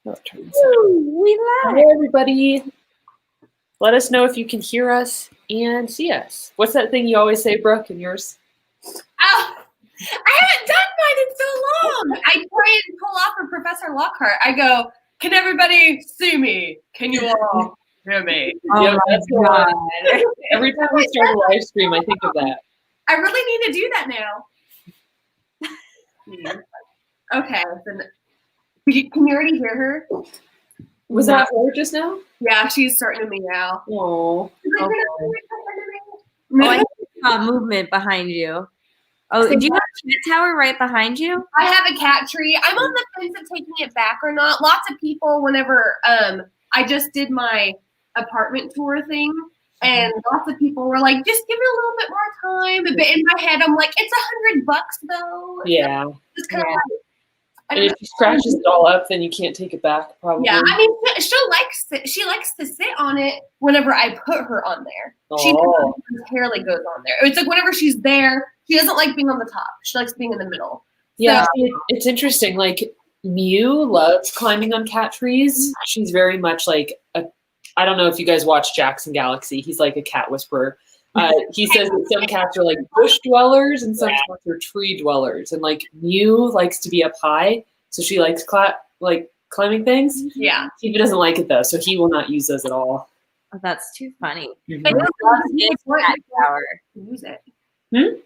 Woo, we live. Hey, everybody. Let us know if you can hear us and see us. What's that thing you always say, Brooke, in yours? Oh, I haven't done mine in so long. I try and pull off of Professor Lockhart. I go, can everybody see me? Can you all hear me? Oh Yeah, my that's the God. one. Every time we start a live stream, I think of that. I really need to do that now. Okay. Then, can you already hear her? Was that her just now? Yeah, she's starting to meow. Oh. Oh, I saw movement behind you. Oh, do you have a cat tower right behind you? I have a cat tree. I'm on the fence of taking it back or not. Lots of people, whenever I just did my apartment tour thing, and lots of people were like, just give it a little bit more time. But in my head, I'm like, it's $100 though. Yeah. It's kind of Yeah. like, I And don't if she scratches it all up, then you can't take it back, probably. yeah, I mean, she likes to sit on it whenever I put her on there. She rarely goes on there. It's like whenever she's there, she doesn't like being on the top. She likes being in the middle. Yeah, it's interesting. Like, Mew loves climbing on cat trees. She's very much like I don't know if you guys watch Jackson Galaxy. He's like a cat whisperer. He says that some cats are like bush dwellers and some cats are tree dwellers. And like Mew likes to be up high, so she likes climbing things. Yeah. He doesn't like it though, so he will not use those at all. Oh, that's too funny. Mhm. But Loves his cat tower. use it. Hmm?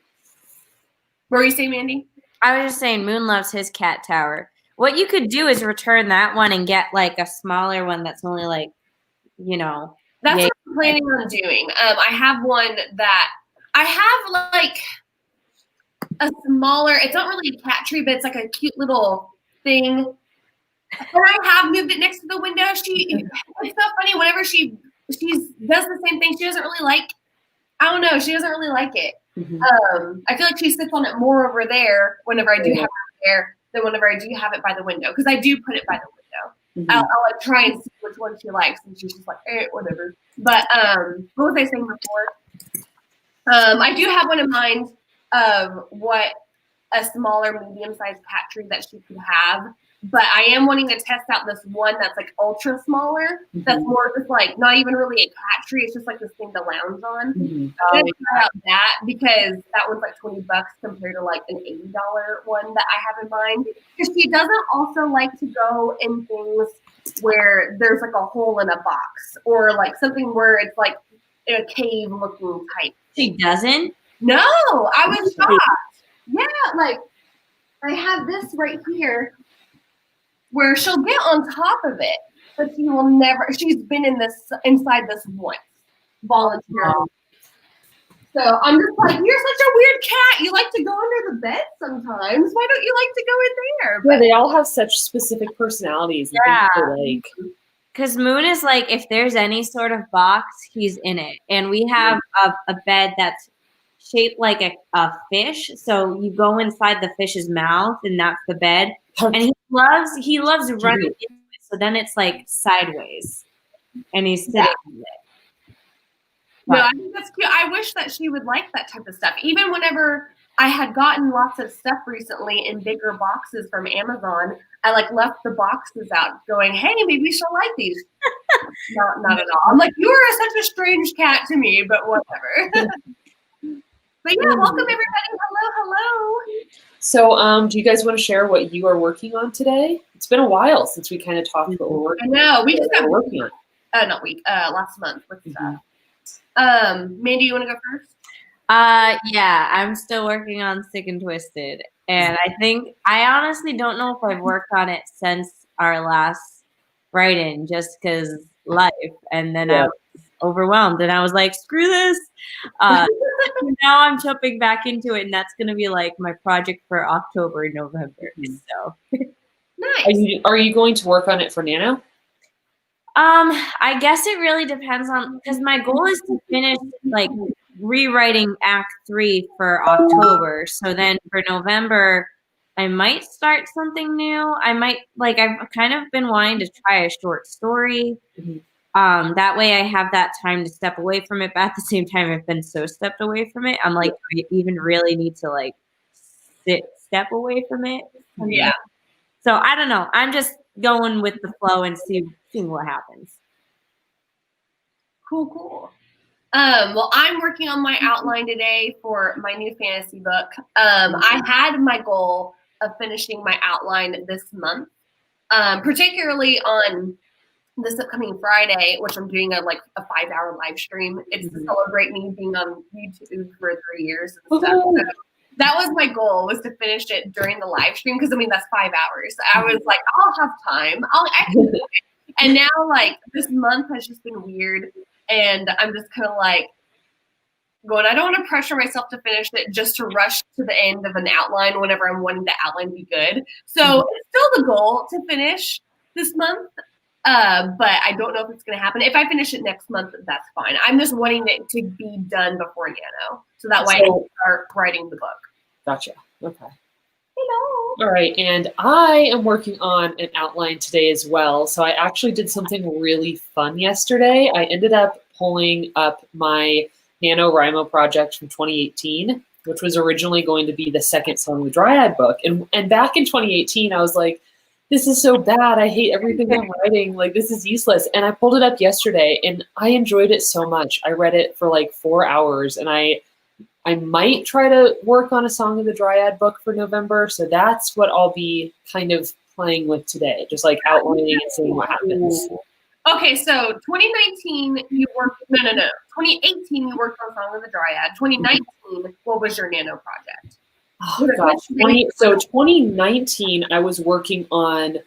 What were you saying, Mandy? I was just saying Moon loves his cat tower. What you could do is return that one and get like a smaller one that's only like, That's what I'm planning on doing. I have one that I have like a smaller, it's not really a cat tree, but it's like a cute little thing. And I have moved it next to the window. It's so funny. Whenever she does the same thing, she doesn't really like, I don't know, she doesn't really like it. Mhm. I feel like she sits on it more over there whenever I do have it there than whenever I do have it by the window. Because I do put it by the window. Mhm. I'll like try and see which one she likes, and she's just like, whatever. But what was I saying before? I do have one in mind of what a smaller, medium-sized cat tree that she could have. But I am wanting to test out this one that's like ultra smaller. That's more just like not even really a cat tree. It's just like this thing to lounge on. Mhm. I'm gonna try out that because that one's like $20 compared to like an $80 one that I have in mind. Because she doesn't also like to go in things where there's like a hole in a box or like something where it's like a cave looking type. She doesn't? No, I was shocked. Yeah, like I have this right here where she'll get on top of it, but she will never. She's been inside this once voluntarily. So I'm just like, you're such a weird cat. You like to go under the bed sometimes. Why don't you like to go in there? Yeah, they all have such specific personalities. And Yeah. things they like. Because Moon is like, if there's any sort of box, he's in it. And we have a bed that's shaped like a fish. So you go inside the fish's mouth, and that's the bed. And he loves running into it. So then it's like sideways. And he's sitting in it. No, I think that's cute. I wish that she would like that type of stuff. Even whenever I had gotten lots of stuff recently in bigger boxes from Amazon, I like left the boxes out going, hey, maybe she'll like these. Not at all. I'm like, you are such a strange cat to me, but whatever. But yeah, welcome everybody. Hello. So, do you guys want to share what you are working on today? It's been a while since we kind of talked about what we're I know. We just got working on. last month with stuff. Mandy, you want to go first? Yeah, I'm still working on Sick and Twisted. And I honestly don't know if I've worked on it since our last write-in, just because life. And then I was overwhelmed, and I was like, screw this. Now I'm jumping back into it, and that's going to be like my project for October and November. So Nice. Are you going to work on it for Nano? I guess it really depends on, because my goal is to finish like rewriting Act 3 for October. So then for November, I might start something new. I've kind of been wanting to try a short story. That way I have that time to step away from it. But at the same time, I've been so stepped away from it. I'm like, do I even really need to step away from it? Yeah. So I don't know. I'm just going with the flow and seeing what happens. Cool. Well, I'm working on my outline today for my new fantasy book. I had my goal of finishing my outline this month, particularly on this upcoming Friday, which I'm doing a 5-hour live stream. It's to celebrate me being on YouTube for 3 years and stuff. So that was my goal, was to finish it during the live stream, because I mean that's 5 hours. I was like, I'll have time. I can do it. And now this month has just been weird, and I'm just kind of going, I don't want to pressure myself to finish it just to rush to the end of an outline whenever I'm wanting the outline to be good. So it's still the goal to finish this month. But I don't know if it's going to happen. If I finish it next month, that's fine. I'm just wanting it to be done before Nano, so that way I can start writing the book. Gotcha. Okay. Hello. All right, and I am working on an outline today as well. So I actually did something really fun yesterday. I ended up pulling up my Nanowrimo project from 2018, which was originally going to be the second Song of the Dryad book. And back in 2018, I was like, this is so bad. I hate everything I'm writing. This is useless. And I pulled it up yesterday, and I enjoyed it so much. I read it for 4 hours, and I might try to work on a Song of the Dryad book for November. So that's what I'll be kind of playing with today, just outlining and seeing what happens. Okay, so 2019 you worked. No. 2018 you worked on Song of the Dryad. 2019, what was your Nano project? Oh, gosh. 2019, I was working on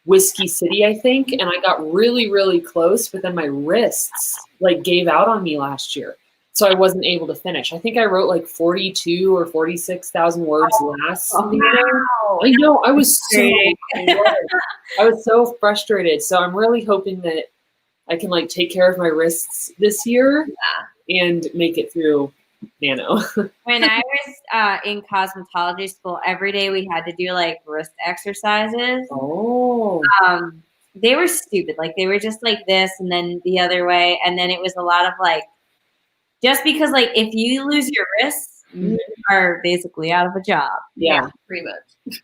Whiskey City, I think, and I got really, really close, but then my wrists gave out on me last year, so I wasn't able to finish. I think I wrote 42 or 46,000 words last year. Wow. I know, I was so frustrated. So I'm really hoping that I can take care of my wrists this year and make it through Nano. When I was in cosmetology school, every day we had to do wrist exercises. Oh. They were stupid. They were just this and then the other way. And then it was a lot of just because if you lose your wrists, you are basically out of a job. Yeah, pretty much.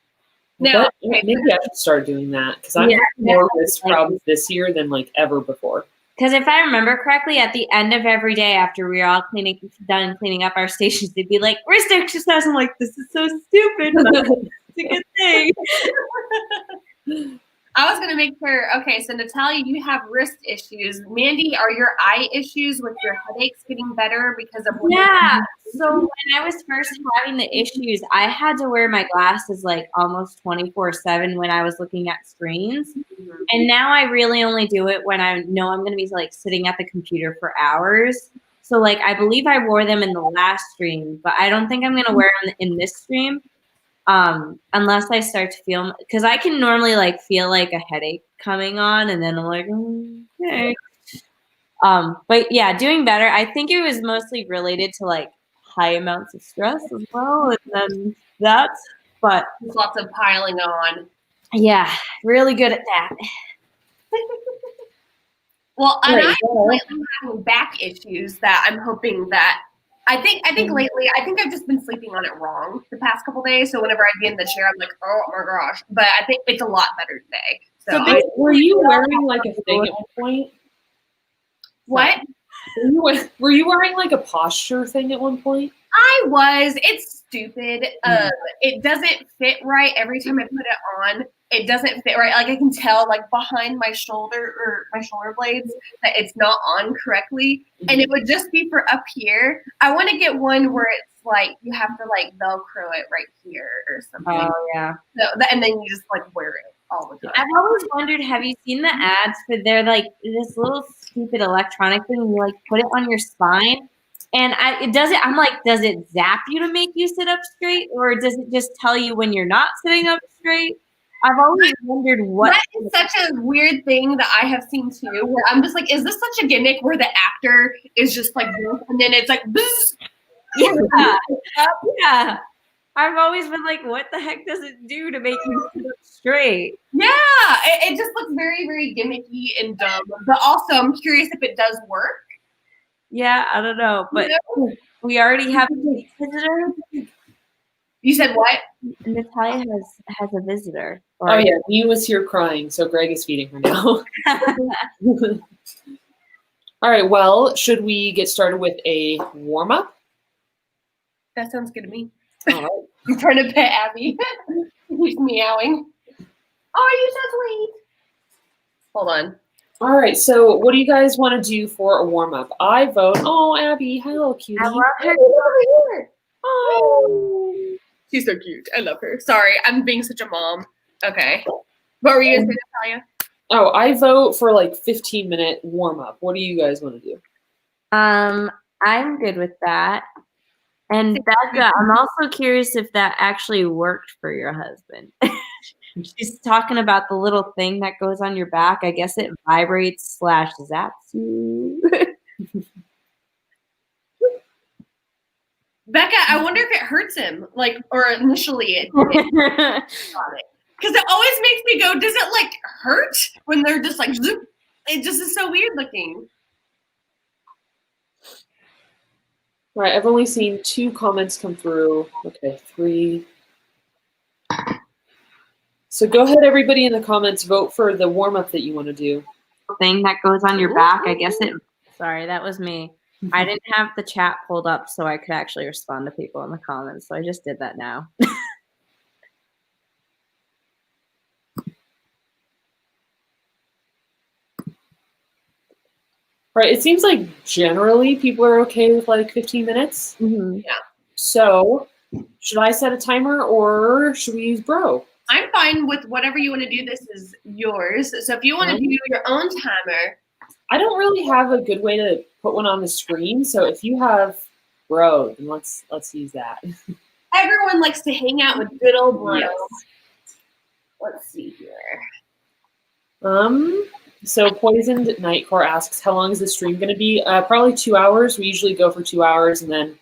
Now, maybe I should start doing that, because I'm having more wrist problems this year than ever before. Because if I remember correctly, at the end of every day after we were all done cleaning up our stations, they'd be wrist exercise. I'm like, this is so stupid. It's a good thing. I was going to make sure. Okay, so Natalia, you have wrist issues. Mandy, are your eye issues with your headaches getting better because of what? Yeah. So when I was first having the issues, I had to wear my glasses almost 24/7 when I was looking at screens. Mm-hmm. And now I really only do it when I know I'm going to be sitting at the computer for hours. So I believe I wore them in the last stream, but I don't think I'm going to wear them in this stream. Unless I start to feel, because I can normally feel a headache coming on, and then I'm okay. But yeah, doing better. I think it was mostly related to high amounts of stress as well, and then but there's lots of piling on. Yeah, really good at that. Well, and I'm lately having back issues that I'm hoping that. I think lately, I've just been sleeping on it wrong the past couple days. So whenever I get in the chair, I'm oh my gosh. But I think it's a lot better today. So were you wearing a thing at one point? What? Were you wearing a posture thing at one point? I was. It's stupid. It doesn't fit right every time I put it on. It doesn't fit right. I can tell behind my shoulder or my shoulder blades that it's not on correctly. Mm-hmm. And it would just be for up here. I want to get one where it's you have to Velcro it right here or something. Oh yeah. So and then you just wear it all the time. I've always wondered, have you seen the ads for this little stupid electronic thing? You put it on your spine. And does it zap you to make you sit up straight, or does it just tell you when you're not sitting up straight? I've always wondered what. That is such a weird thing that I have seen too, where I'm just is this such a gimmick where the actor is just and then it's bzz. Yeah. I've always been what the heck does it do to make you sit up straight? Yeah, it just looks very, very gimmicky and dumb. But also, I'm curious if it does work. Yeah, I don't know, but we already have a visitor. You said what? Natalia has a visitor. Or Oh yeah, Mew was here crying, so Greg is feeding her now. All right, well, should we get started with a warm-up? That sounds good to me. All right. I'm trying to pet Abby. He's meowing. Oh, you're so sweet. Hold on. All right, so what do you guys want to do for a warm-up? I vote. Oh, Abby, hello, cutie. I love her. Over here. Oh. She's so cute. I love her. Sorry, I'm being such a mom. Okay. What were you going to say, Natalia? Oh, I vote for like 15-minute warm-up. What do you guys want to do? I'm good with that. And Becca, I'm also curious if that actually worked for your husband. She's talking about the little thing that goes on your back. I guess it vibrates / zaps you. Becca, I wonder if it hurts him, like, or initially it did. Because it always makes me go, does it like hurt when they're just like, zoop? It just is so weird looking. All right, I've only seen 2 comments come through. Okay, 3. So go ahead, everybody in the comments, vote for the warm-up that you want to do. Thing that goes on your back. I guess it. Sorry, that was me. I didn't have the chat pulled up so I could actually respond to people in the comments. So I just did that now. Right, it seems like generally people are okay with like 15 minutes. Mm-hmm. Yeah. So should I set a timer or should we use Bro? I'm fine with whatever you want to do. This is yours. So if you want to do your own timer. I don't really have a good way to put one on the screen. So if you have Bro, then let's use that. Everyone likes to hang out with good old Bro. Yes. Let's see here. So Poisoned Nightcore asks, how long is the stream going to be? Probably 2 hours. We usually go for 2 hours, and then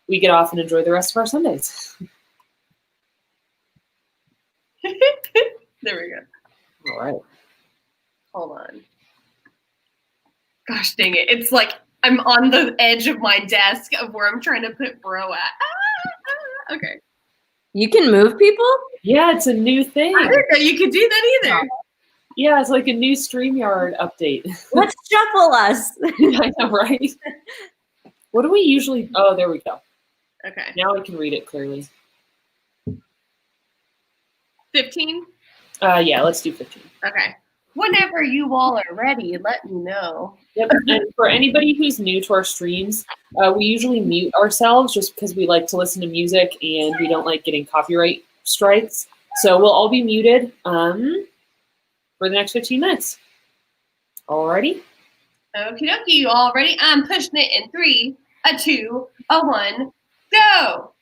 we get off and enjoy the rest of our Sundays. There we go. All right. Hold on. Gosh dang it. It's like I'm on the edge of my desk of where I'm trying to put Bro at. Okay. You can move people? Yeah, it's a new thing. I didn't know you could do that either. Yeah, it's like a new StreamYard update. Let's shuffle us. I know, right? What do we usually... Oh, there we go. Okay. Now I can read it clearly. 15? Yeah, let's do 15. Okay. Whenever you all are ready, let me know. Yep. And for anybody who's new to our streams, we usually mute ourselves just because we like to listen to music and we don't like getting copyright strikes. So we'll all be muted for the next 15 minutes. Alrighty? Okie dokie, you all ready? I'm pushing it in 3, a 2, a 1, go!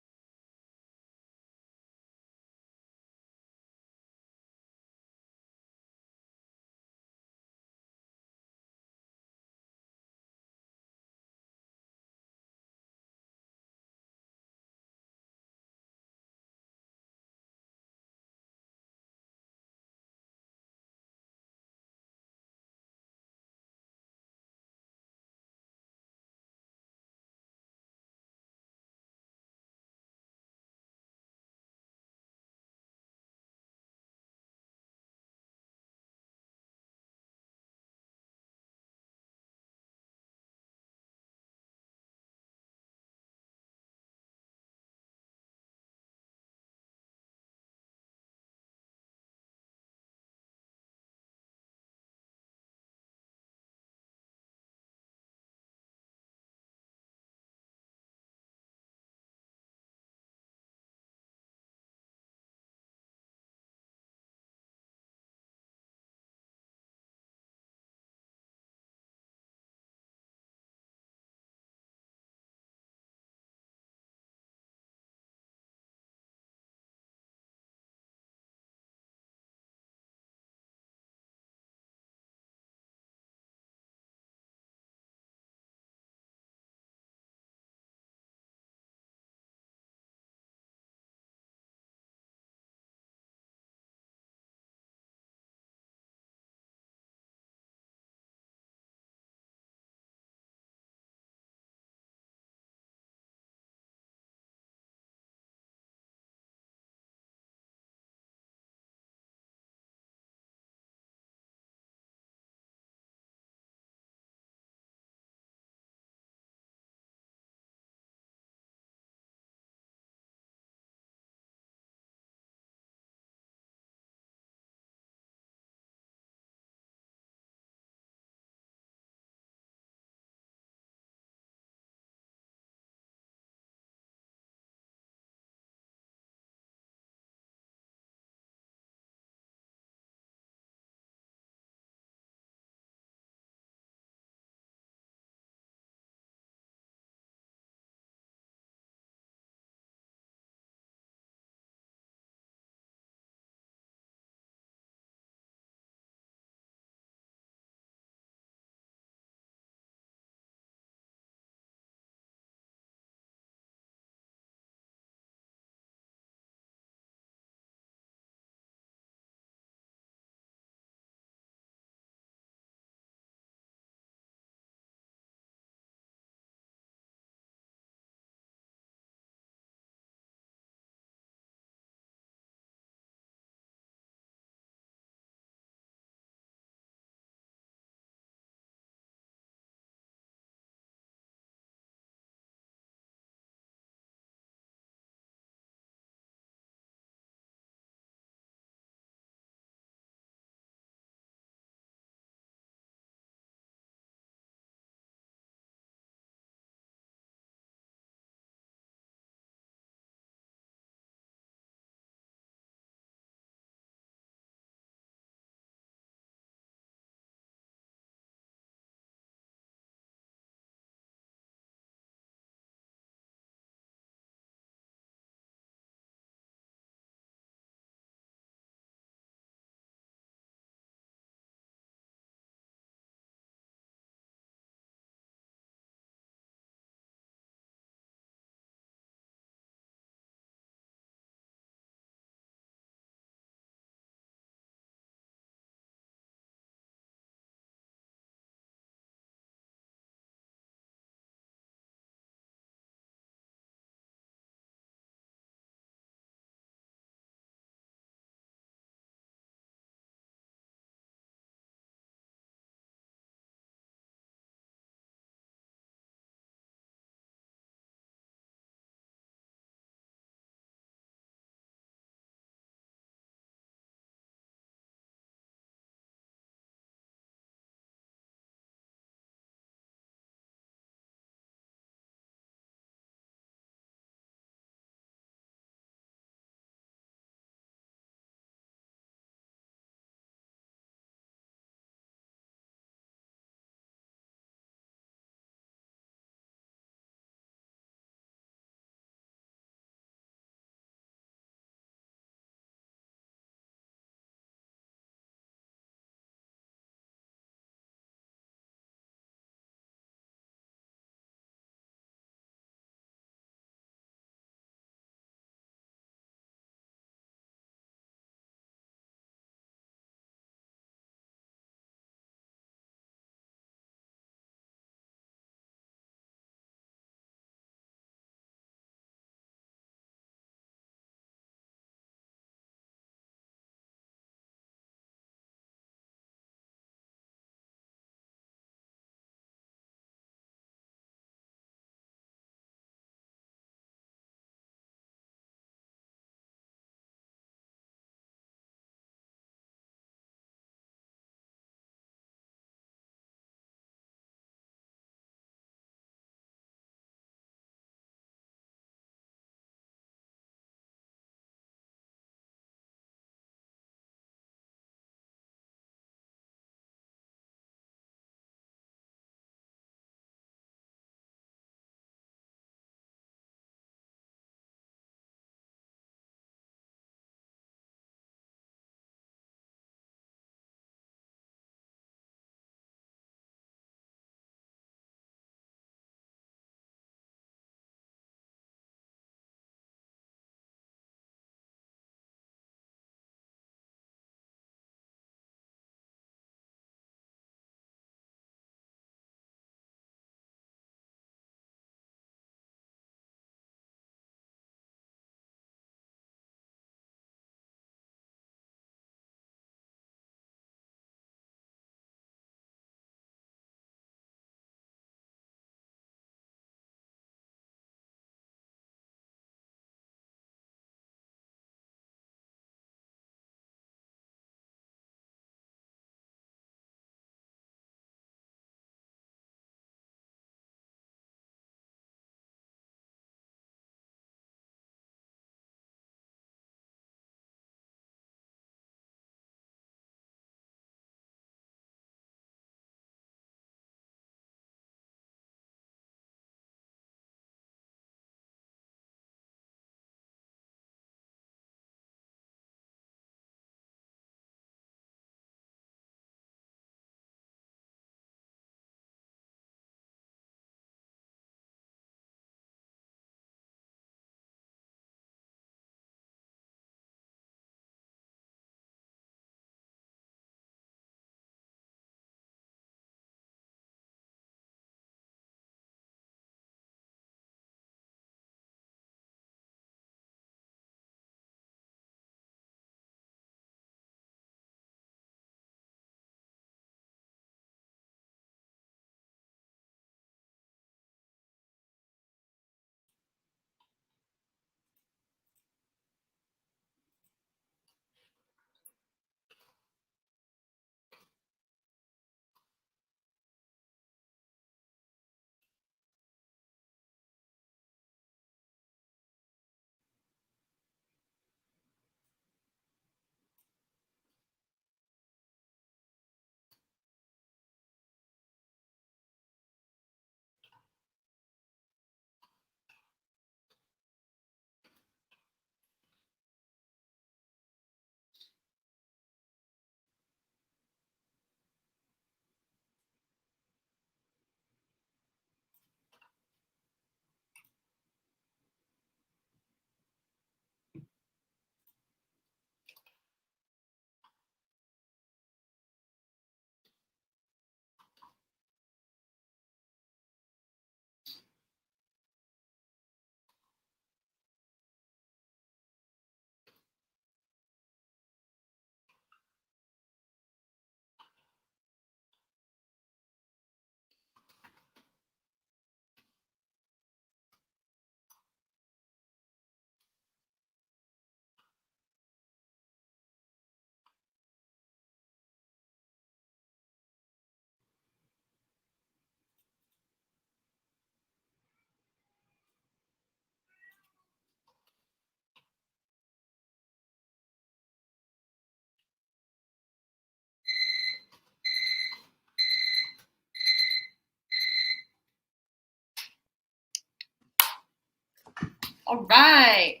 All right.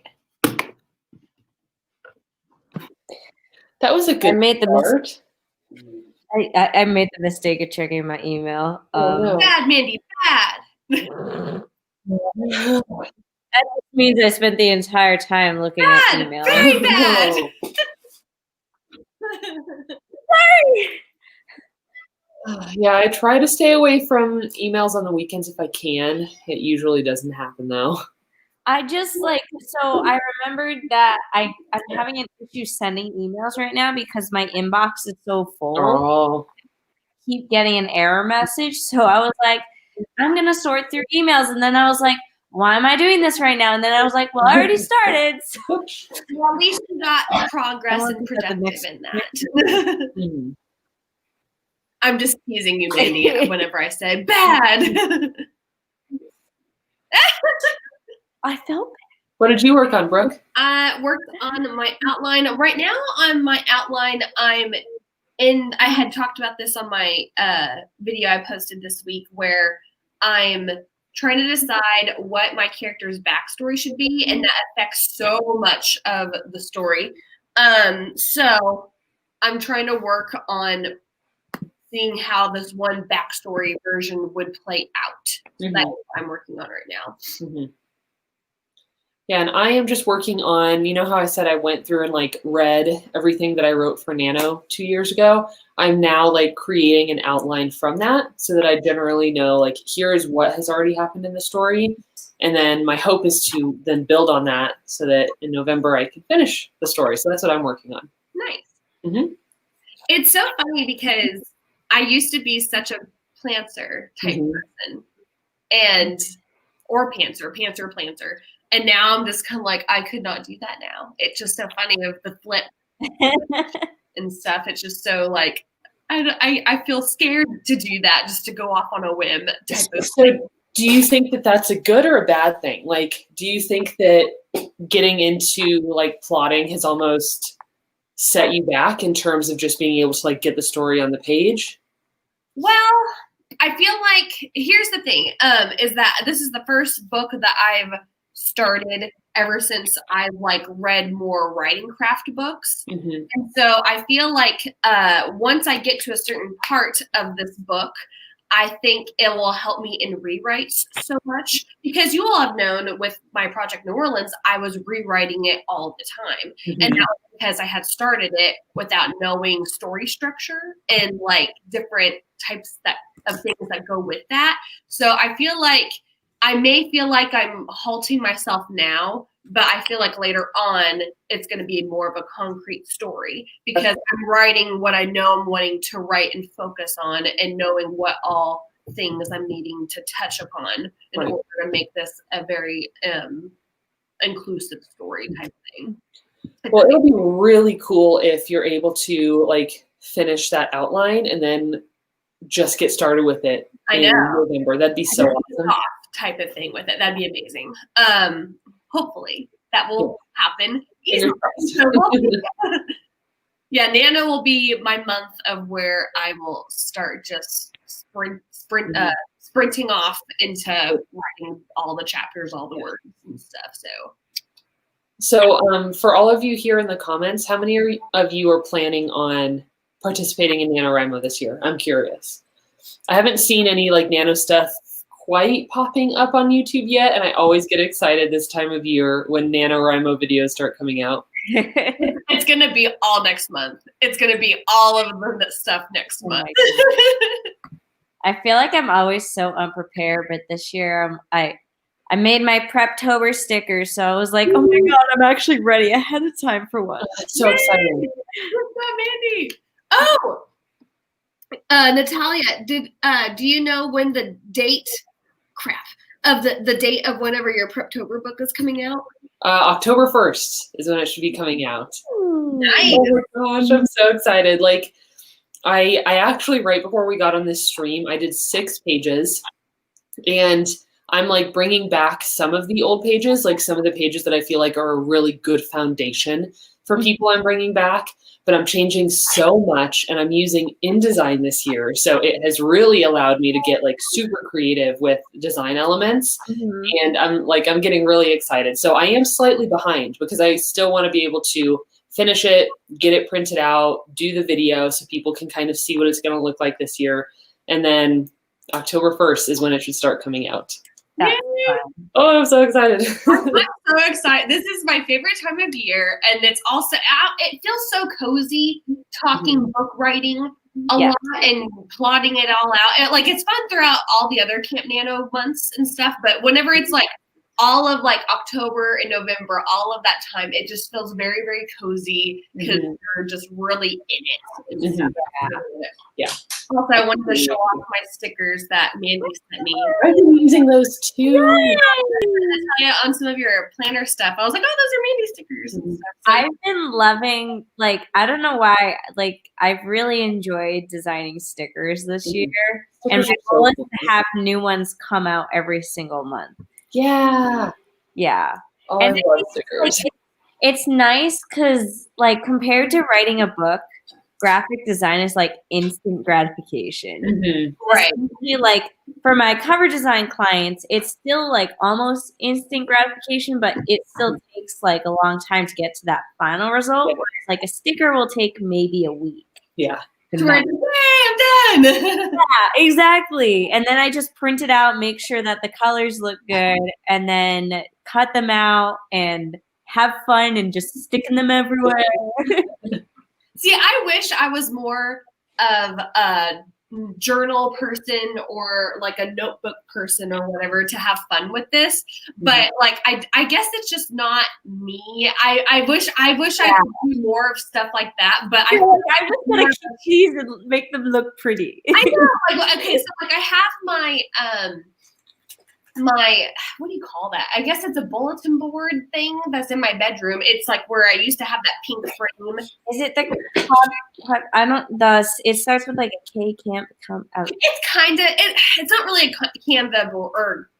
That was a good I made the start. I made the mistake of checking my email. Oh, Bad, Mandy, bad. That just means I spent the entire time looking at Bad, emails. very bad. Yeah, I try to stay away from emails on the weekends if I can. It usually doesn't happen though. I just so I remembered that I'm having an issue sending emails right now because my inbox is so full. Oh, Keep getting an error message. So I was like, I'm gonna sort through emails, and then I was like, why am I doing this right now? And then I was like, well, I already started. So Well, at least you got progress and productive in that. Mhm. I'm just teasing you, Mandy, whenever I say bad. I felt bad. What did you work on, Brooke? I worked on my outline. Right now on my outline, I had talked about this on my video I posted this week where I'm trying to decide what my character's backstory should be, and that affects so much of the story. So I'm trying to work on seeing how this one backstory version would play out. So that's what I'm working on right now. Mm-hmm. Yeah, and I am just working on, you know how I said I went through and like read everything that I wrote for Nano 2 years ago? I'm now like creating an outline from that so that I generally know like here's what has already happened in the story. And then my hope is to then build on that so that in November I can finish the story. So that's what I'm working on. Nice. Mm-hmm. It's so funny because I used to be such a planter type person, or planter. And now I'm just kind of like, I could not do that now. It's just so funny with the flip and stuff. It's just so like, I feel scared to do that, just to go off on a whim type of thing. Do you think that that's a good or a bad thing? Like, do you think that getting into like plotting has almost set you back in terms of just being able to like get the story on the page? Well, I feel like here's the thing, is that this is the first book that I've started ever since I've like read more writing craft books. Mm-hmm. And so I feel like once I get to a certain part of this book, I think it will help me in rewrites so much, because you all have known with my project New Orleans, I was rewriting it all the time. Mm-hmm. And that was because I had started it without knowing story structure and like different types of things that go with that. So I feel like I may feel like I'm halting myself now, but I feel like later on it's going to be more of a concrete story because I'm writing what I know I'm wanting to write and focus on, and knowing what all things I'm needing to touch upon in order to make this a very inclusive story type thing. Well, it'll be really cool if you're able to like finish that outline and then just get started with it in November. That'd be so awesome. Type of thing with it. That'd be amazing. Hopefully that will happen. Yeah, Nano will be my month of where I will start just sprinting off into writing all the chapters, all the words and stuff. So for all of you here in the comments, how many of you are planning on participating in Nanowrimo this year? I'm curious. I haven't seen any like Nano stuff quite popping up on YouTube yet, and I always get excited this time of year when Nanowrimo videos start coming out. It's going to be all next month. It's going to be all of the stuff next month. I feel like I'm always so unprepared, but this year I made my Preptober stickers, so I was like, oh my God, I'm actually ready ahead of time for one. That's so exciting. What's up, Mandy? Oh! Natalia, do you know when the date of the date of whenever your Preptober book is coming out? October 1st is when it should be coming out. Nice. Oh my gosh, I'm so excited. Like I actually, right before we got on this stream, I did 6 pages, and I'm like bringing back some of the old pages, like some of the pages that I feel like are a really good foundation for people I'm bringing back, but I'm changing so much and I'm using InDesign this year. So it has really allowed me to get like super creative with design elements. And I'm getting really excited. So I am slightly behind because I still want to be able to finish it, get it printed out, do the video so people can kind of see what it's going to look like this year. And then October 1st is when it should start coming out. Oh, I'm so excited. I'm so excited. This is my favorite time of year. And it's also, it feels so cozy talking book writing a lot and plotting it all out. Like it's fun throughout all the other Camp Nano months and stuff. But whenever it's like all of like October and November, all of that time, it just feels very, very cozy because you're just really in it. And stuff. Also, I wanted to show off my stickers that Mandy sent me. I've been using those too. On some of your planner stuff. I was like, oh, those are Mandy stickers. And stuff. So, I've been loving, like, I don't know why, like, I've really enjoyed designing stickers this year. And my goal is to have new ones come out every single month. Yeah. Oh, And I love stickers. like, it's nice because, like, compared to writing a book, graphic design is like instant gratification. Right. Like for my cover design clients, it's still like almost instant gratification, but it still takes like a long time to get to that final result. Whereas like a sticker will take maybe a week. I'm done. Yeah, exactly. And then I just print it out, make sure that the colors look good, and then cut them out and have fun and just sticking them everywhere. See, I wish I was more of a journal person or like a notebook person or whatever to have fun with this. But like, I guess it's just not me. I wish I could do more of stuff like that. But I wish that I keep these and make them look pretty. I know. Like, okay, so like I have my what do you call that? I guess it's a bulletin board thing that's in my bedroom. It's like where I used to have that pink frame. Is it the it starts with like a K camp come out. It's kind of it's not really a Canva board or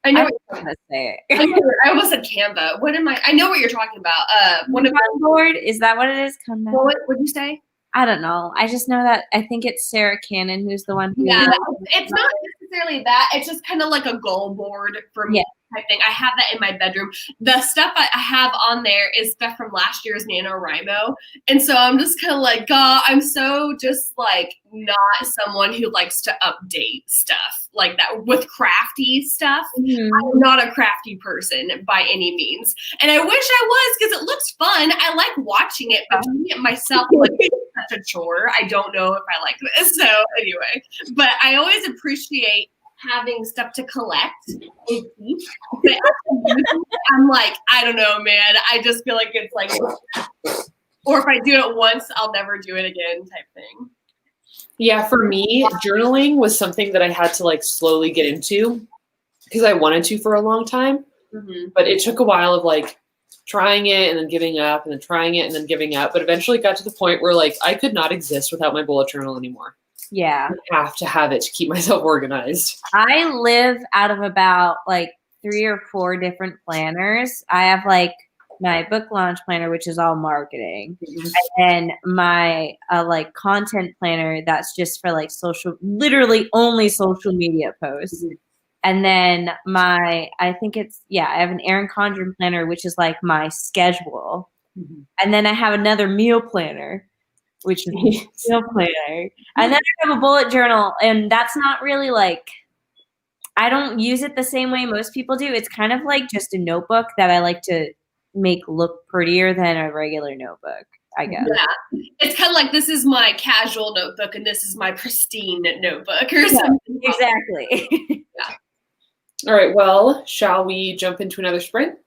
I know what you're going to say it. I almost said Canva. What am I? I know what you're talking about. One of board, is that what it is? What would you say? I don't know. I just know that I think it's Sarah Cannon who's the one who it's not necessarily that. It's just kind of like a goal board for me type thing. I have that in my bedroom. The stuff I have on there is stuff from last year's Nanowrimo. And so I'm just kind of like, God, I'm so just like not someone who likes to update stuff like that with crafty stuff. I'm not a crafty person by any means. And I wish I was because it looks fun. I like watching it, but doing it myself, like, it's such a chore. I don't know if I like this. So anyway, but I always appreciate having stuff to collect and keep. But I'm like, I don't know, man. I just feel like it's like, or if I do it once, I'll never do it again type thing. Yeah, for me, journaling was something that I had to like slowly get into because I wanted to for a long time. But it took a while of like trying it and then giving up and then trying it and then giving up. But eventually got to the point where like I could not exist without my bullet journal anymore. Yeah. I have to have it to keep myself organized. I live out of about like 3 or 4 different planners. I have like my book launch planner, which is all marketing. And then my like content planner that's just for like literally only social media posts. And then I have an Erin Condren planner, which is like my schedule. And then I have another meal planner, which is meal planner. And then I have a bullet journal, and that's not really like, I don't use it the same way most people do. It's kind of like just a notebook that I like to make look prettier than a regular notebook, I guess. Yeah. It's kind of like, this is my casual notebook and this is my pristine notebook or something. Exactly. Yeah. All right, well, shall we jump into another sprint?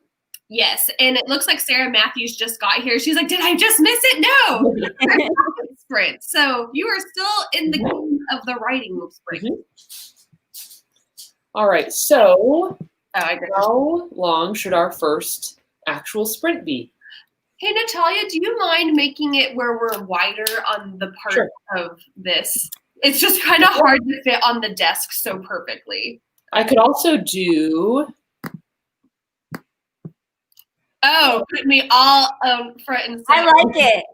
Yes, and it looks like Sarah Matthews just got here. She's like, did I just miss it? No. Sprint. So you are still in the game of the writing sprint. All right, so how long should our first actual sprint be? Hey, Natalia, do you mind making it where we're wider on the part of this? It's just kind of hard to fit on the desk so perfectly. I could also do. Oh, put me all front and I center. like it.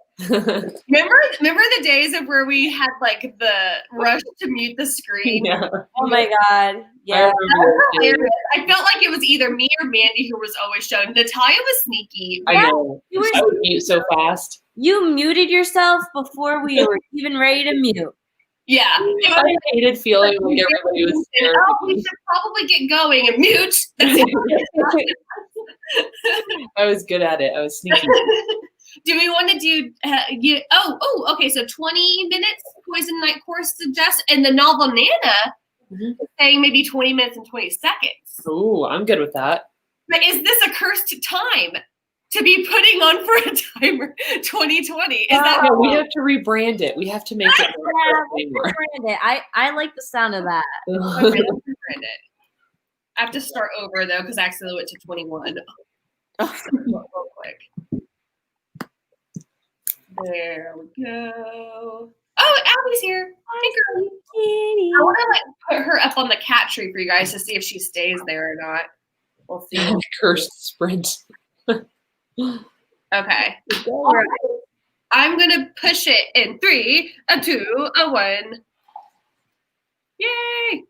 Remember the days of where we had like the rush to mute the screen? Yeah. Oh my God. Yeah. I remember those days. Hilarious. I felt like it was either me or Mandy who was always shown. Natalia was sneaky. I know. You were- I would mute so fast. You muted yourself before we were even ready to mute. Yeah. I hated feeling like everybody was staring. Oh, we should probably get going and mute. I was good at it. I was sneaky. Do we want to do okay, so 20 minutes Poison Night Course suggests, and the novel Nana is saying maybe 20 minutes and 20 seconds. Ooh, I'm good with that. But is this a cursed time to be putting on for a timer 2020? Is that Yeah, we have to rebrand it. We have to make it more. I like the sound of that. okay, let's rebrand it. I have to start over though because I accidentally went to 21. Real quick. There we go. Oh, Abby's here. Hey, girl. I want to like put her up on the cat tree for you guys to see if she stays there or not. We'll see. Cursed sprint. Okay. All right. I'm gonna push it in 3, a 2, a 1. Yay!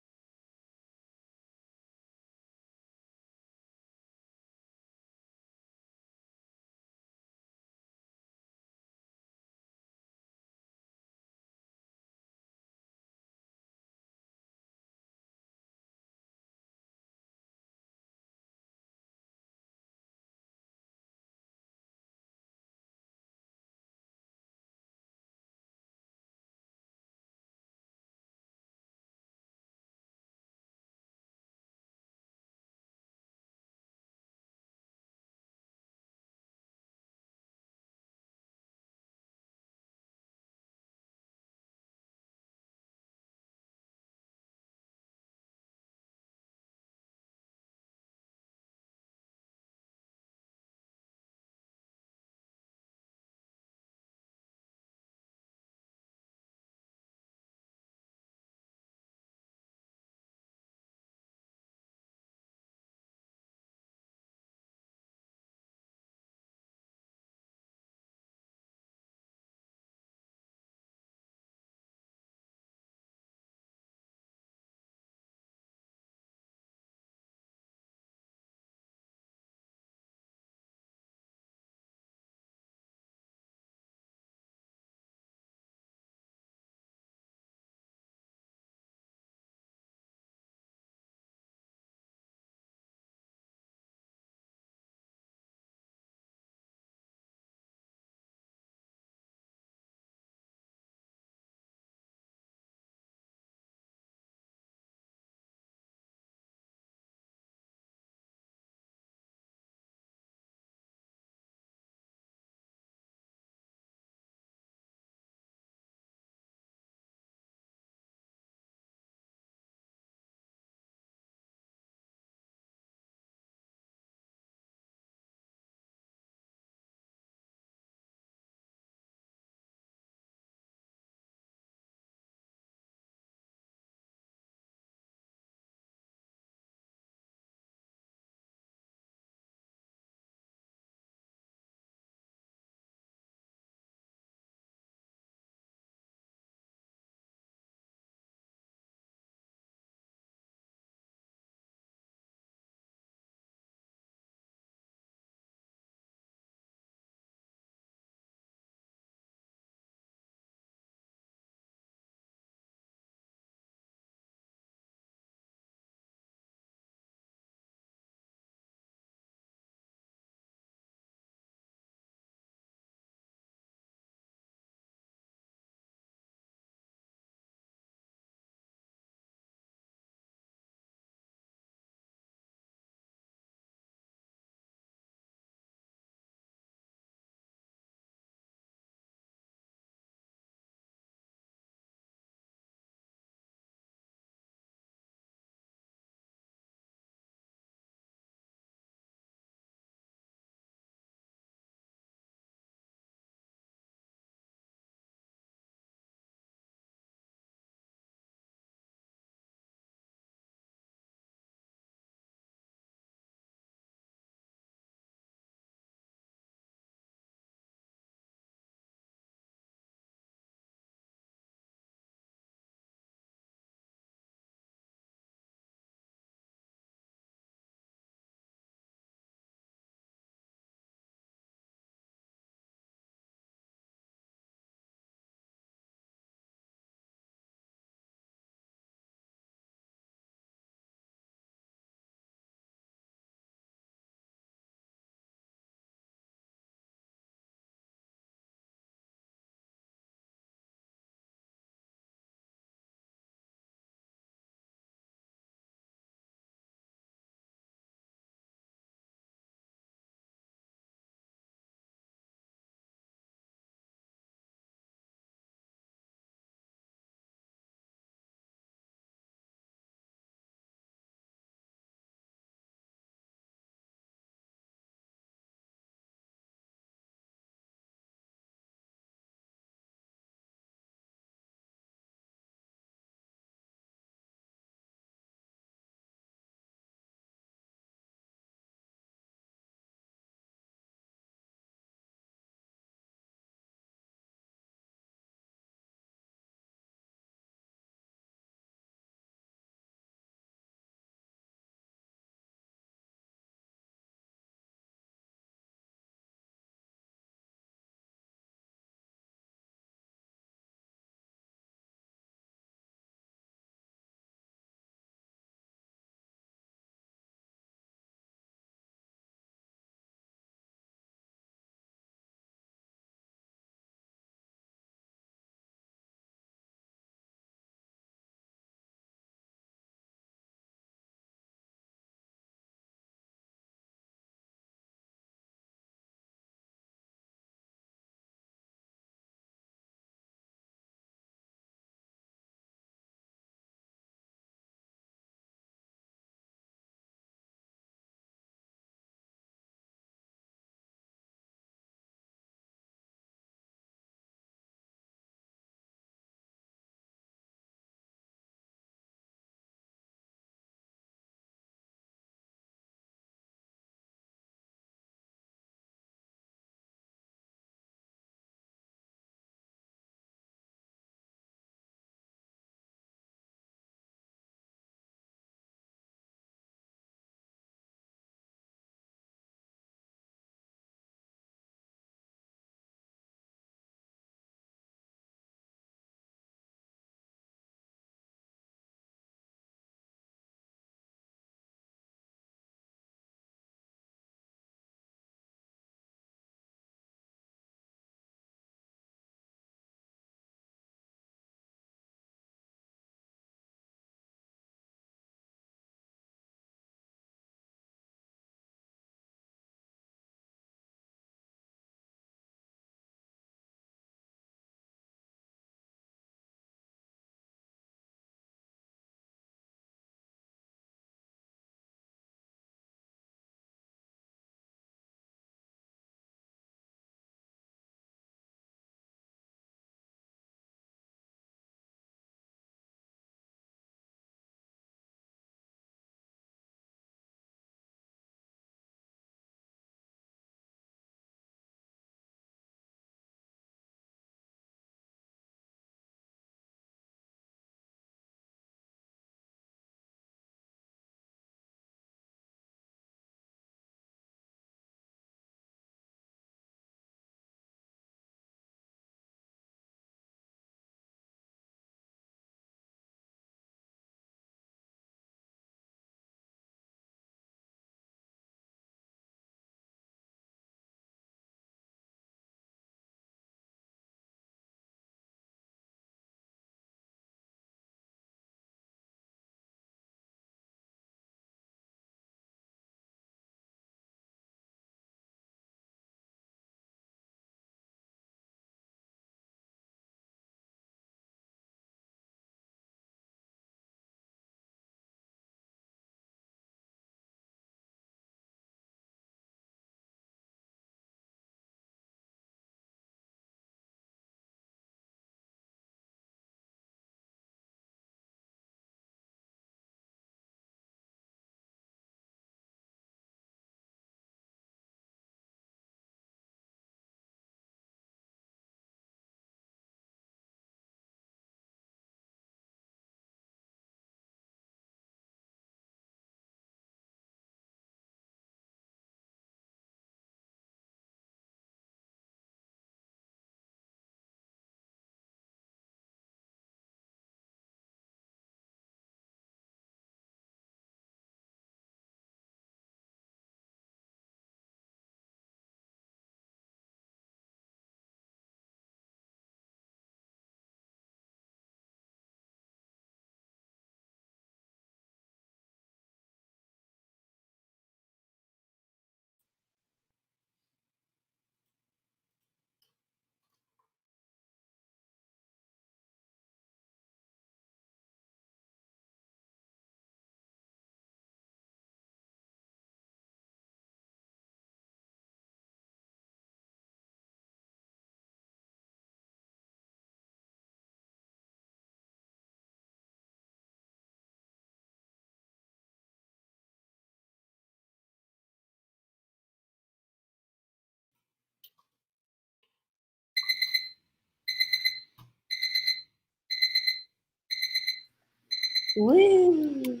Woo.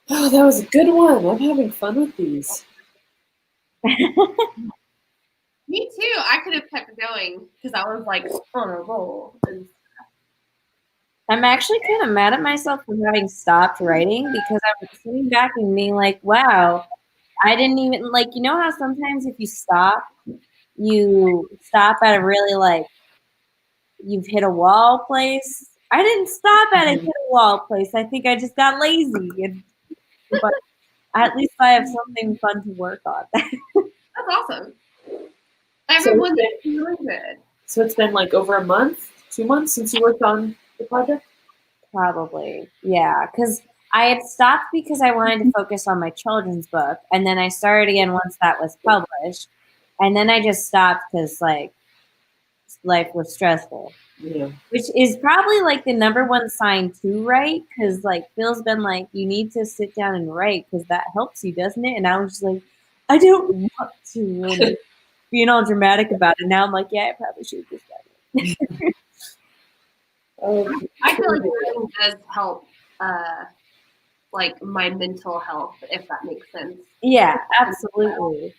Oh, that was a good one. I'm having fun with these. Me too. I could have kept going because I was like on a roll. I'm actually kind of mad at myself for having stopped writing because I was sitting back and being like, wow, I didn't even like, you know how sometimes if you stop at a really like, you've hit a wall place. I didn't stop at a hit a wall place. I think I just got lazy. But at least I have something fun to work on. That's awesome. Everyone's feeling good. So it's been like over a month, 2 months since you worked on the project? Probably. Yeah. Because I had stopped because I wanted to focus on my children's book. And then I started again once that was published. And then I just stopped because like life was stressful. Yeah. Which is probably like the number one sign to write, because like Phil's been like, you need to sit down and write because that helps you, doesn't it? And I was just like, I don't want to, and being all dramatic about it. Now I'm like, yeah, I probably should have just done it. I feel like writing does help, like my mental health, if that makes sense. Yeah, absolutely.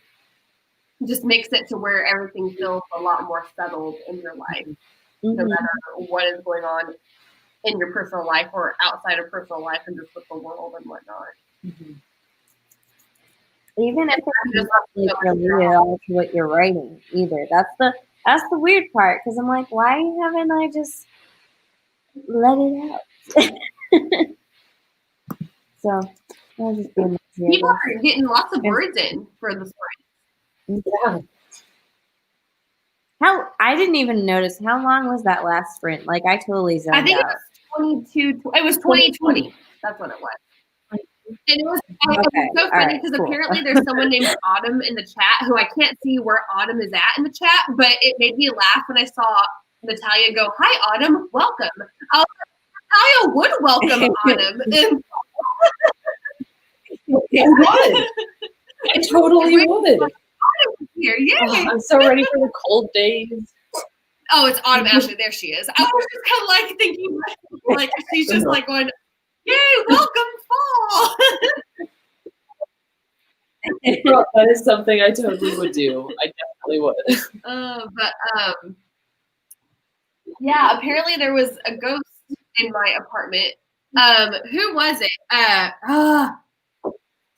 Just makes it to where everything feels a lot more settled in your life. No matter what is going on in your personal life or outside of personal life and just with the world and whatnot. Even if it's not like related at all to what you're writing either. That's the weird part, because I'm like, why haven't I just let it out? So I'll just be people are getting lots of words in for the spring. Yeah. I didn't even notice how long was that last sprint. Like I totally zoned out. I think it was 2020. That's what it was. And it was so funny because apparently there's someone named Autumn in the chat who I can't see where Autumn is at in the chat, but it made me laugh when I saw Natalia go, "Hi Autumn, welcome." Natalia would welcome Autumn. I totally would. Here, yeah. Oh, I'm so ready for the cold days. Oh, it's Autumn Ashley. There she is. I was just kind of like thinking, like she's just like going, "Yay, welcome fall." That is something I totally would do. I definitely would. Yeah, apparently there was a ghost in my apartment. Who was it?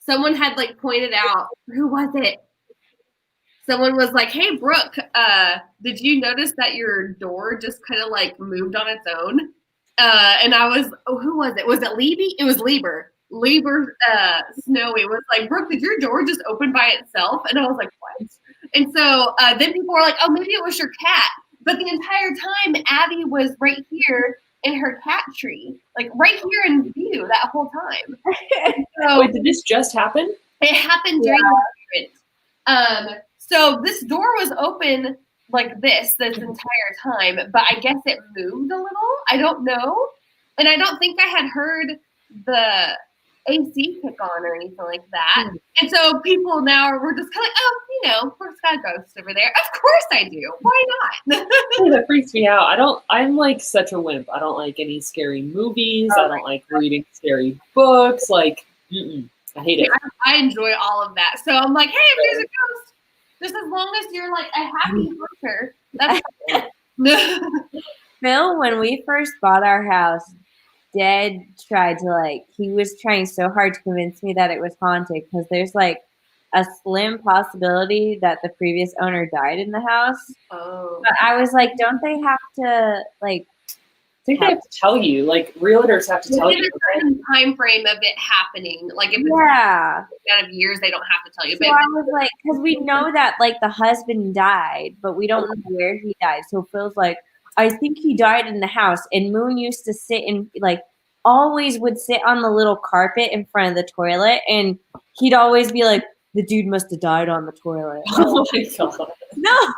Someone had like pointed out. Who was it? Someone was like, "Hey, Brooke, did you notice that your door just kind of like moved on its own?" And I was, who was it? Was it Libby? It was Lieber. Lieber Snowy was like, "Brooke, did your door just open by itself?" And I was like, "What?" And so then people were like, "Oh, maybe it was your cat." But the entire time, Abby was right here in her cat tree, like right here in view that whole time. So, wait, did this just happen? It happened during the sprint. So this door was open like this entire time, but I guess it moved a little. I don't know. And I don't think I had heard the AC kick on or anything like that. And so people now were just kind of like, "Oh, you know, Brooke's got a ghost over there." Of course I do. Why not? That freaks me out. I'm like such a wimp. I don't like any scary movies. I don't like reading scary books. Like, I hate it. I enjoy all of that. So I'm like, hey, if there's a ghost, just as long as you're like a happy hunter, that's Phil, when we first bought our house, Dad tried to he was trying so hard to convince me that it was haunted because there's like a slim possibility that the previous owner died in the house. Oh. But I was like, don't they have to I think they have to tell you. Like realtors have to tell you. There's a certain time frame of it happening. Like if it's out of years, they don't have to tell you. So I was like, because we know that like the husband died, but we don't know where he died. So Phil's like, I think he died in the house. And Moon used to sit in always would sit on the little carpet in front of the toilet, and he'd always be like, the dude must have died on the toilet. Oh my god. No.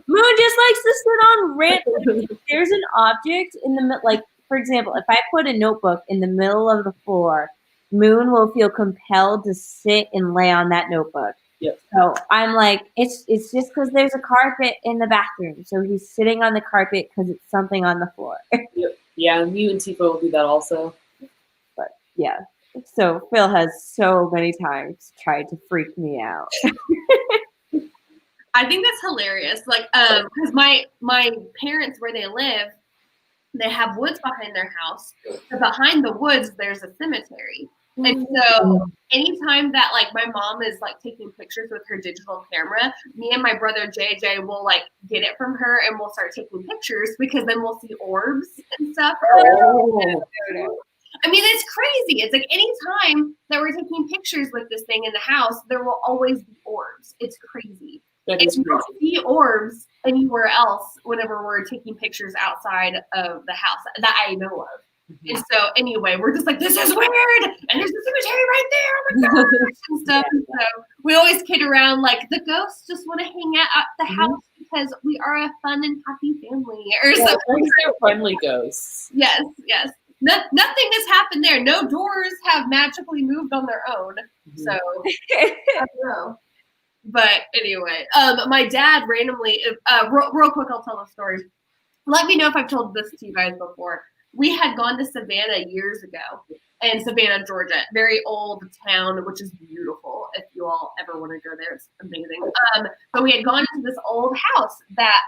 Moon just likes to sit on random. If there's an object in the for example, if I put a notebook in the middle of the floor, Moon will feel compelled to sit and lay on that notebook. Yep. So I'm like, it's just because there's a carpet in the bathroom, so he's sitting on the carpet because it's something on the floor. Yep. Yeah, you and Tifa will do that also. But yeah. So Phil has so many times tried to freak me out. I think that's hilarious. Like, because my parents, where they live, they have woods behind their house. But behind the woods, there's a cemetery. And so anytime that like my mom is like taking pictures with her digital camera, me and my brother JJ will like get it from her and we'll start taking pictures because then we'll see orbs and stuff. Oh. I mean, it's crazy. It's like any time that we're taking pictures with this thing in the house, there will always be orbs. It's crazy. That And is you crazy. don't see orbs anywhere else whenever we're taking pictures outside of the house that I know of. And so anyway, we're just like, this is weird. And there's a cemetery right there. Oh my gosh. And stuff. And so we always kid around like the ghosts just want to hang out at the house because we are a fun and happy family or something. They're friendly ghosts. Yes, yes. Nothing has happened there. No doors have magically moved on their own. So I don't know. But anyway, my dad randomly, real quick, I'll tell the story. Let me know if I've told this to you guys before. We had gone to Savannah years ago, in Savannah, Georgia, very old town, which is beautiful. If you all ever want to go there, it's amazing. But we had gone to this old house that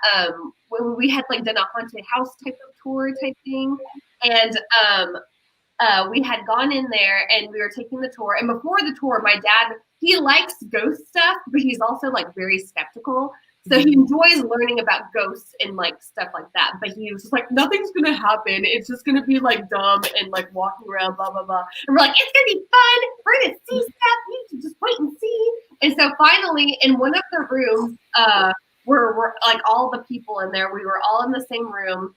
when we had like done a haunted house type of tour type thing, and we had gone in there and we were taking the tour. And before the tour, my dad, he likes ghost stuff, but he's also like very skeptical. So he enjoys learning about ghosts and like stuff like that. But he was just like, nothing's gonna happen. It's just gonna be like dumb and like walking around, blah blah blah. And we're like, it's gonna be fun. We're gonna see stuff. You should just wait and see. And so finally, in one of the rooms, we're like all the people in there. We were all in the same room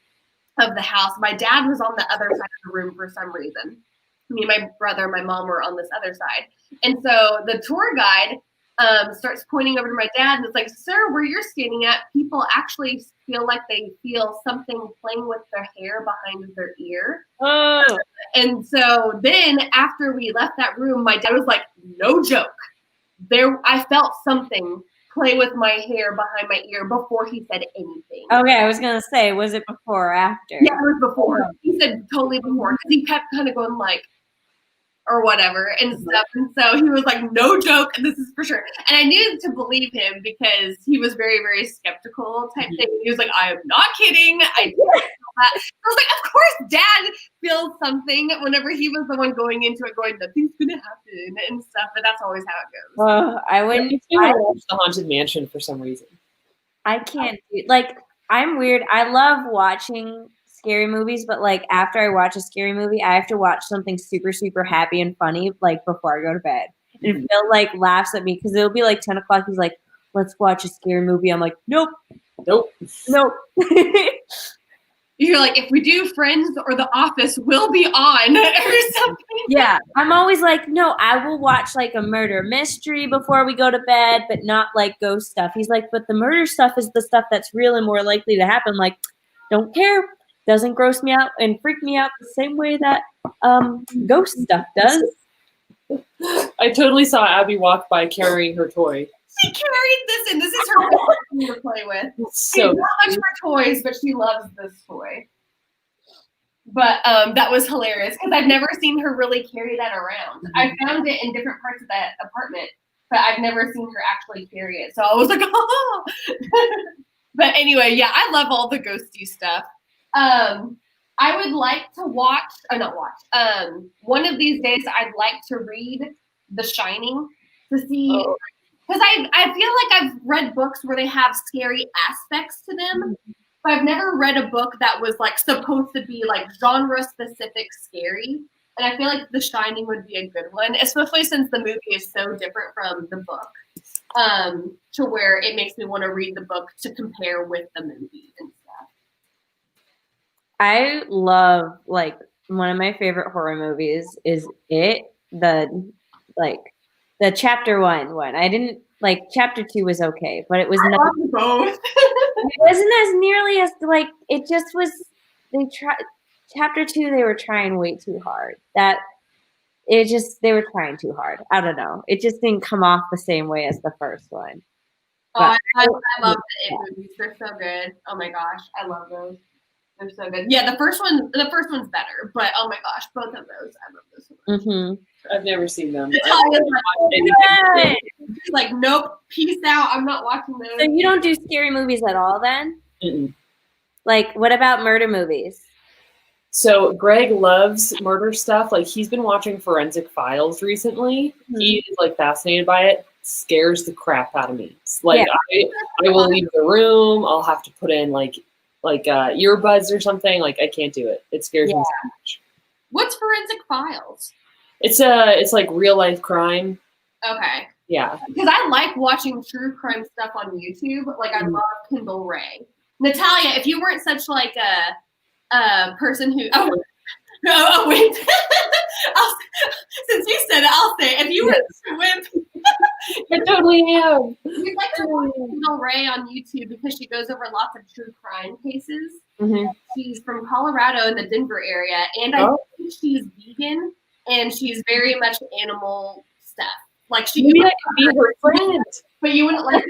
of the house. My dad was on the other side of the room for some reason. Me and my brother, my mom were on this other side. And so the tour guide starts pointing over to my dad and it's like, sir, where you're standing at, people actually feel like they feel something playing with their hair behind their ear. Oh. And so then after we left that room, my dad was like, no joke. I felt something play with my hair behind my ear before he said anything. Okay, I was gonna say, was it before or after? Yeah, it was before. He said totally before because he kept kind of going like, or whatever and stuff. And so he was like, no joke, this is for sure. And I needed to believe him because he was very, very skeptical type thing. He was like, I am not kidding. I didn't feel that. I was like, of course dad feels something whenever he was the one going into it going, nothing's gonna happen and stuff. But that's always how it goes. Well, I wouldn't. I watched The Haunted Mansion for some reason. I can't do like. I'm weird. I love watching scary movies, but like after I watch a scary movie, I have to watch something super, super happy and funny like before I go to bed. And Phil like laughs at me because it'll be like 10 o'clock. He's like, let's watch a scary movie. I'm like, nope. You're like, if we do Friends or The Office, we'll be on or something. Yeah, I'm always like, no, I will watch like a murder mystery before we go to bed, but not like ghost stuff. He's like, but the murder stuff is the stuff that's real and more likely to happen. Like, don't care. Doesn't gross me out and freak me out the same way that ghost stuff does. I totally saw Abby walk by carrying her toy. She carried this, and this is her favorite thing to play with. So She's not much for toys, but she loves this toy. But that was hilarious because I've never seen her really carry that around. I found it in different parts of that apartment, but I've never seen her actually carry it. So I was like, oh. But anyway, yeah, I love all the ghosty stuff. I would like to watch, one of these days I'd like to read The Shining to see, because I feel like I've read books where they have scary aspects to them, but I've never read a book that was like supposed to be like genre specific scary. And I feel like The Shining would be a good one, especially since the movie is so different from the book, to where it makes me want to read the book to compare with the movie and stuff. I love, like, one of my favorite horror movies is the chapter one. I didn't like chapter 2 was okay, but it was not both. it wasn't as nearly as like it just was. They tried chapter 2. They were trying way too hard. They were trying too hard. I don't know. It just didn't come off the same way as the first one. I love the It movies. They're so good. Oh my gosh, I love those. They're so good. Yeah, the first one's better, but oh my gosh, both of those, I love this one. Mm-hmm. I've never seen them. Like, nope, peace out. I'm not watching those. So you don't do scary movies at all, then? Mm-mm. Like, what about murder movies? So Greg loves murder stuff. Like, he's been watching Forensic Files recently. Mm-hmm. He is like fascinated by it. Scares the crap out of me. Like, I will leave the room. I'll have to put in like earbuds or something. Like, I can't do it. It scares me so much. What's Forensic Files? It's like real life crime. Okay. Yeah. Because I like watching true crime stuff on YouTube. Like, I love Kendall Ray. Natalia, if you weren't such like a person who wait. Since you said it, I'll say it. If you were a wimp, I totally am. you'd like to watch Kendall Ray on YouTube because she goes over lots of true crime cases. Mm-hmm. She's from Colorado in the Denver area, and I think she's vegan, and she's very much animal stuff. Like, she Maybe I could be her friend. but you wouldn't like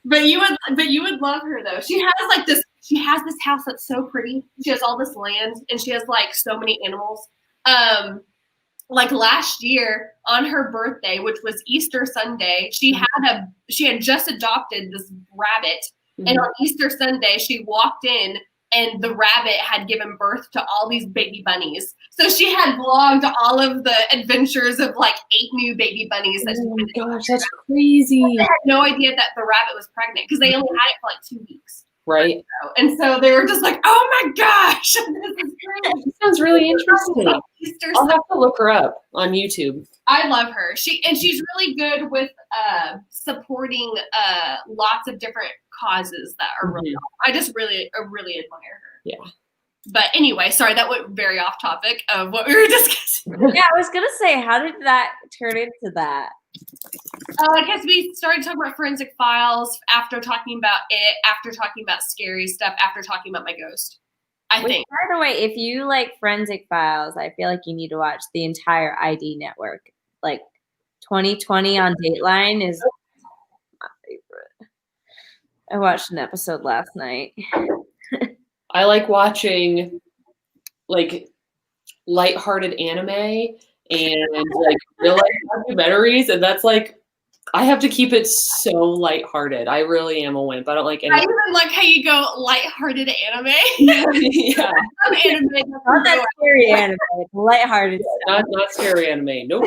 but you would love her though. She has this house that's so pretty. She has all this land, and she has like so many animals. Like last year on her birthday, which was Easter Sunday, she had just adopted this rabbit. Mm-hmm. And on Easter Sunday, she walked in, and the rabbit had given birth to all these baby bunnies. So she had vlogged all of the adventures of like 8 new baby bunnies. Oh my gosh, that's crazy. I had no idea that the rabbit was pregnant because they only had it for like 2 weeks. Right. And so they were just like, oh my gosh, this is great. This sounds really interesting. I'll have to look her up on YouTube. I love her. She's really good with supporting lots of different causes that are really I just really admire her. Yeah. But anyway, sorry, that went very off topic of what we were discussing. Yeah, I was gonna say, how did that turn into that? Because we started talking about Forensic Files after talking about it, after talking about scary stuff, after talking about my ghost. I think. By the way, if you like Forensic Files, I feel like you need to watch the entire ID network. Like 2020 on Dateline is my favorite. I watched an episode last night. I like watching like lighthearted anime and like real life documentaries, and that's like I have to keep it so lighthearted. I really am a wimp. I don't like any. I even like how you go lighthearted anime. Yeah. Some anime Not that scary anime, it's lighthearted stuff. Not scary anime. Nope.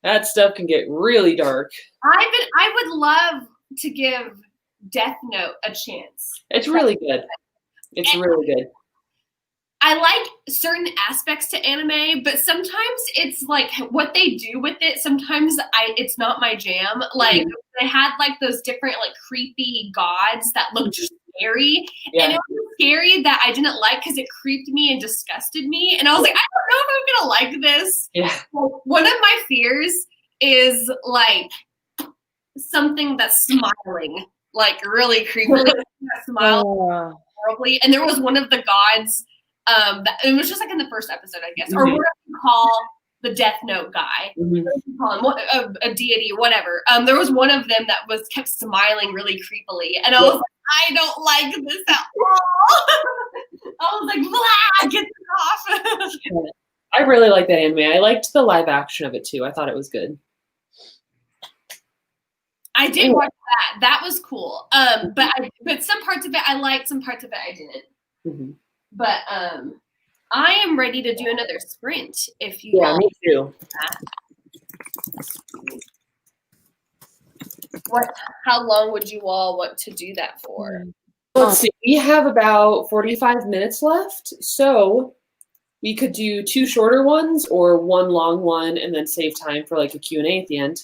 That stuff can get really dark. I would love to give Death Note a chance. It's really good. It's really good. I like certain aspects to anime, but sometimes it's like what they do with it. Sometimes it's not my jam. Like they had like those different like creepy gods that looked scary, and it was scary that I didn't like because it creeped me and disgusted me. And I was like, I don't know if I'm gonna like this. Yeah. One of my fears is like something that's smiling, like really creepy, like smile horribly. And there was one of the gods. It was just like in the first episode, I guess, or whatever you call the Death Note guy, call him a deity, whatever. There was one of them that kept smiling really creepily, and I was like, I don't like this at all. I was like, blah, get this off. I really like that anime. I liked the live action of it too. I thought it was good. I did watch that. That was cool. But some parts of it I liked, some parts of it I didn't. Mm-hmm. But I am ready to do another sprint if you me too. How long would you all want to do that for? Let's see. We have about 45 minutes left, so we could do 2 shorter ones or 1 long one and then save time for like a Q&A at the end.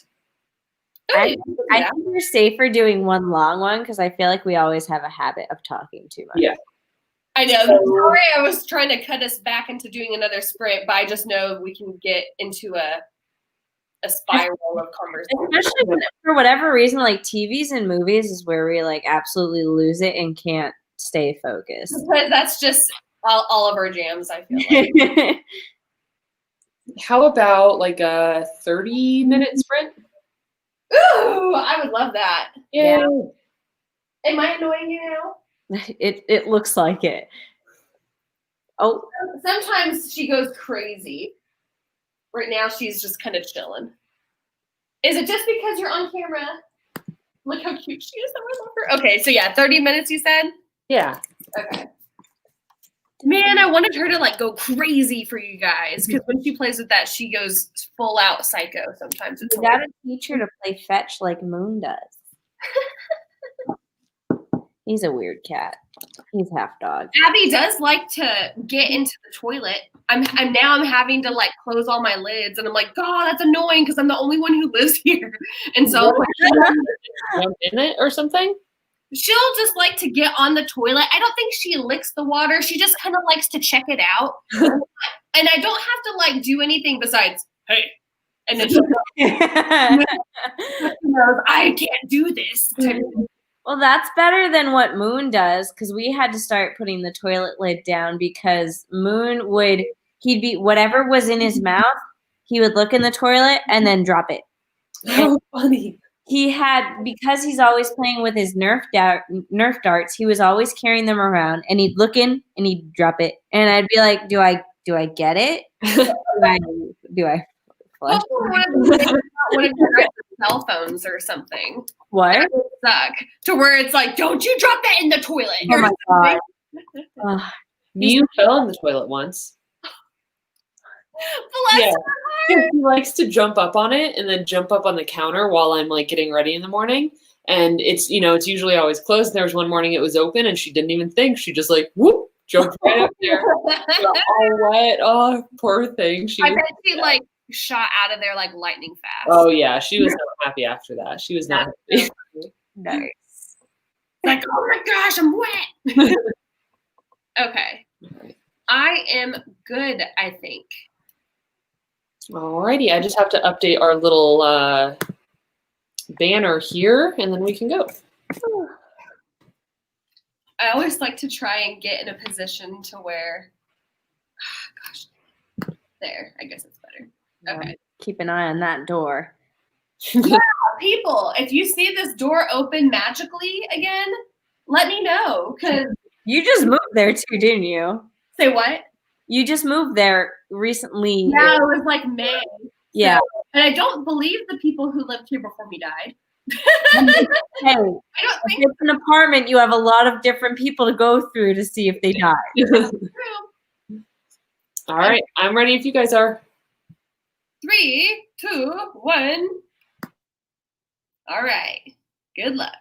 I think we're safer doing 1 long one because I feel like we always have a habit of talking too much. Yeah. I know. Sorry, I was trying to cut us back into doing another sprint, but I just know we can get into a spiral of conversation. Especially for whatever reason, like TVs and movies is where we like absolutely lose it and can't stay focused. But that's just all of our jams, I feel like. How about like a 30-minute sprint? Ooh, I would love that. Yeah. Am I annoying you now? It looks like it. Oh, Sometimes she goes crazy. Right now, she's just kind of chilling. Is it just because you're on camera? Look how cute she is. I love her. Okay, so yeah, 30 minutes you said? Yeah. Okay. Man, I wanted her to like go crazy for you guys because when she plays with that, she goes full out psycho. Sometimes it's you gotta teach her to play fetch like Moon does. He's a weird cat. He's half dog. Abby does like to get into the toilet. I'm having to like close all my lids, and I'm like, God, that's annoying because I'm the only one who lives here. And so Jump in it or something? she'll just like to get on the toilet. I don't think she licks the water. She just kind of likes to check it out. And I don't have to like do anything besides, hey. And then she knows I can't do this. Well, that's better than what Moon does because we had to start putting the toilet lid down because Moon he'd be whatever was in his mouth, he would look in the toilet and then drop it. How funny. He had, because he's always playing with his Nerf darts, he was always carrying them around and he'd look in and he'd drop it. And I'd be like, do I get it? do I flush? One of your guys' cell phones or something. What? That would suck. To where it's like, don't you drop that in the toilet. Oh my God. You fell in the toilet once. Bless her. He likes to jump up on it and then jump up on the counter while I'm like getting ready in the morning. And it's usually always closed. There was one morning it was open and she didn't even think. She just like whoop, jumped right up there. All wet. Oh, poor thing. I bet she like shot out of there like lightning fast. Oh yeah, she was not happy after that. She was not happy. Nice. Like, oh my gosh, I'm wet. Okay. I am good, I think. Alrighty, I just have to update our little banner here, and then we can go. I always like to try and get in a position to where, gosh, there. I guess it's better. Okay. Keep an eye on that door. Yeah, people, if you see this door open magically again, let me know. Cause you just moved there too, didn't you? Say what? You just moved there recently. Yeah, it was like May. Yeah. So, and I don't believe the people who lived here before me died. Hey, I don't think it's an apartment. You have a lot of different people to go through to see if they died. it's true. All right, I'm ready if you guys are. 3, 2, 1. All right. Good luck.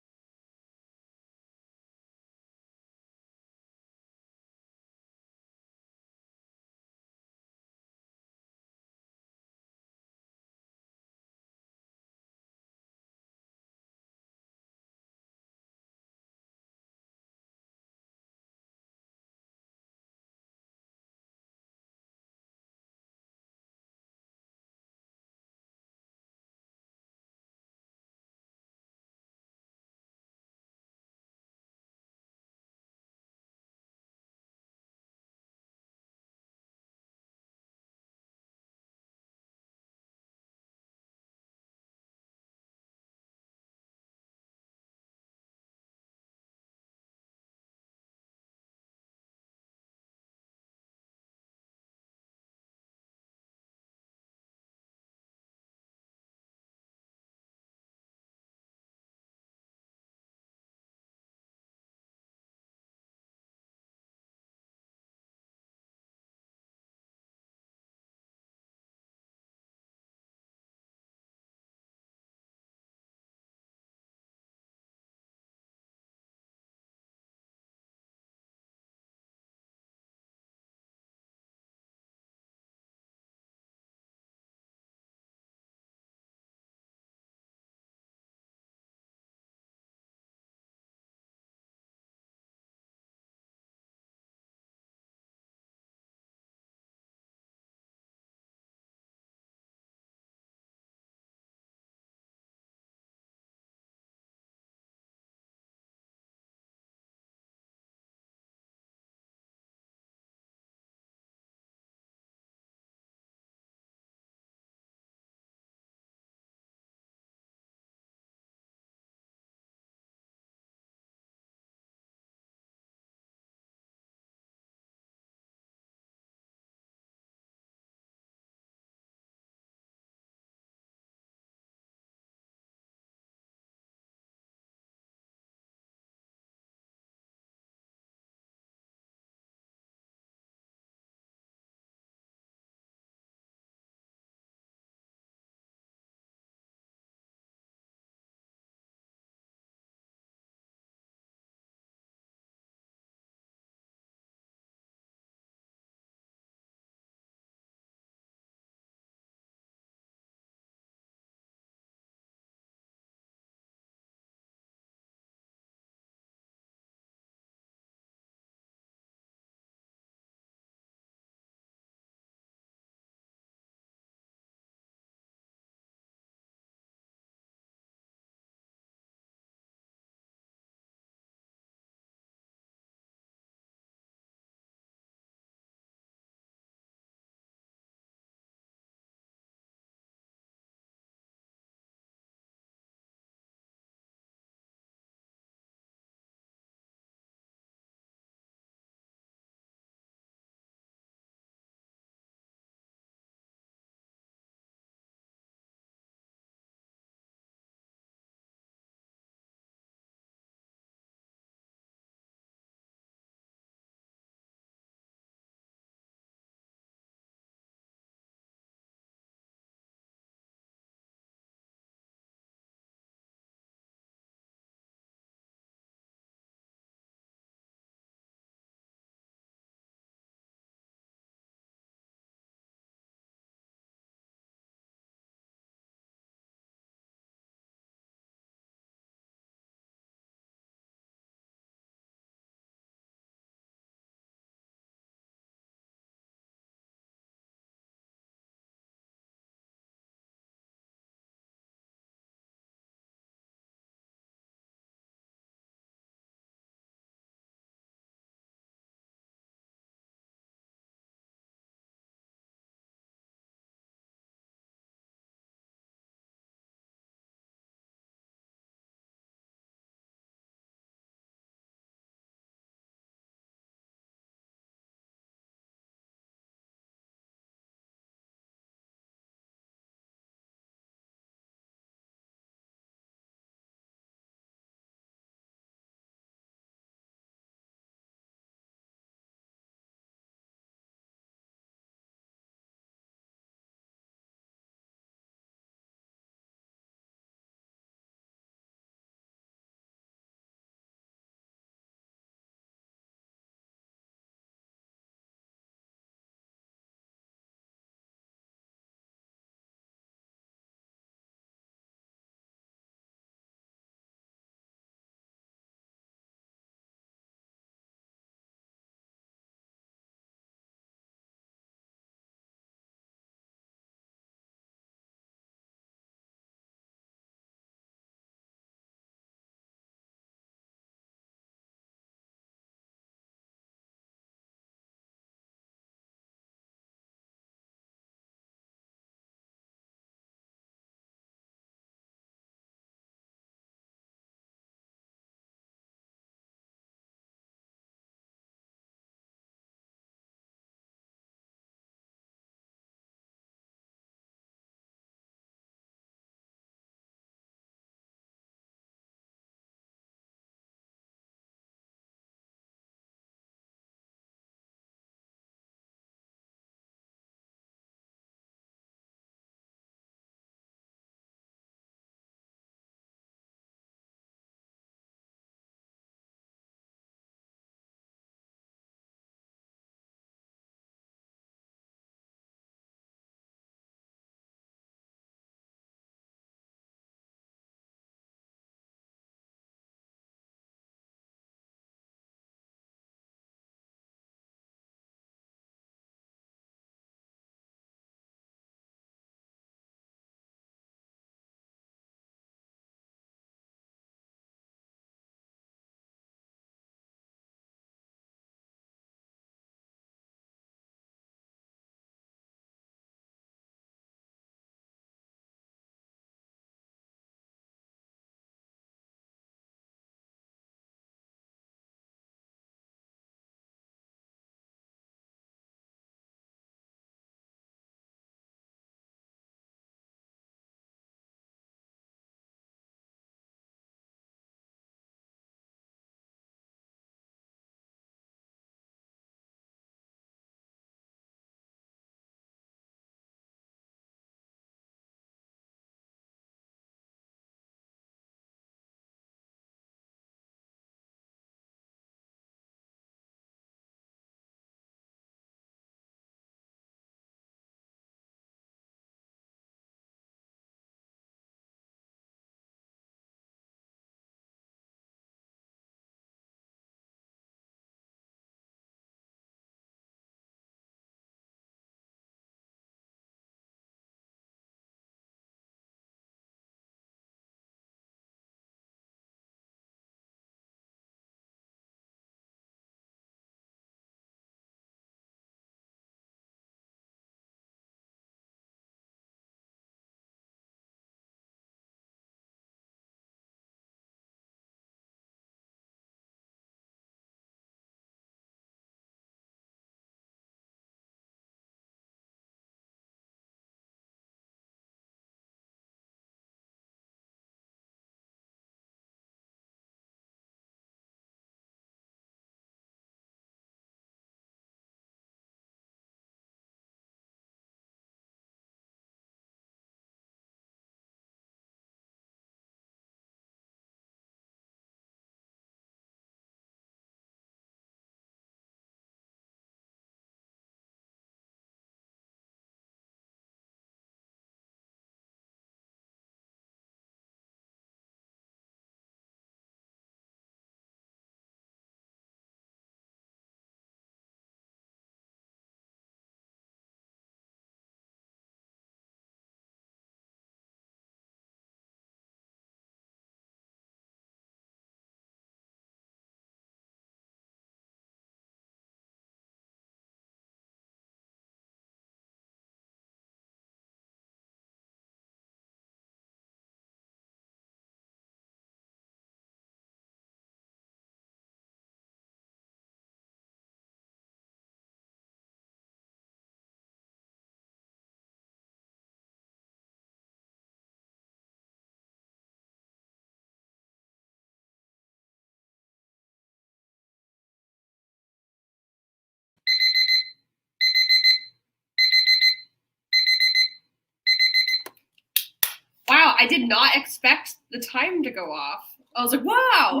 I did not expect the time to go off. I was like, wow.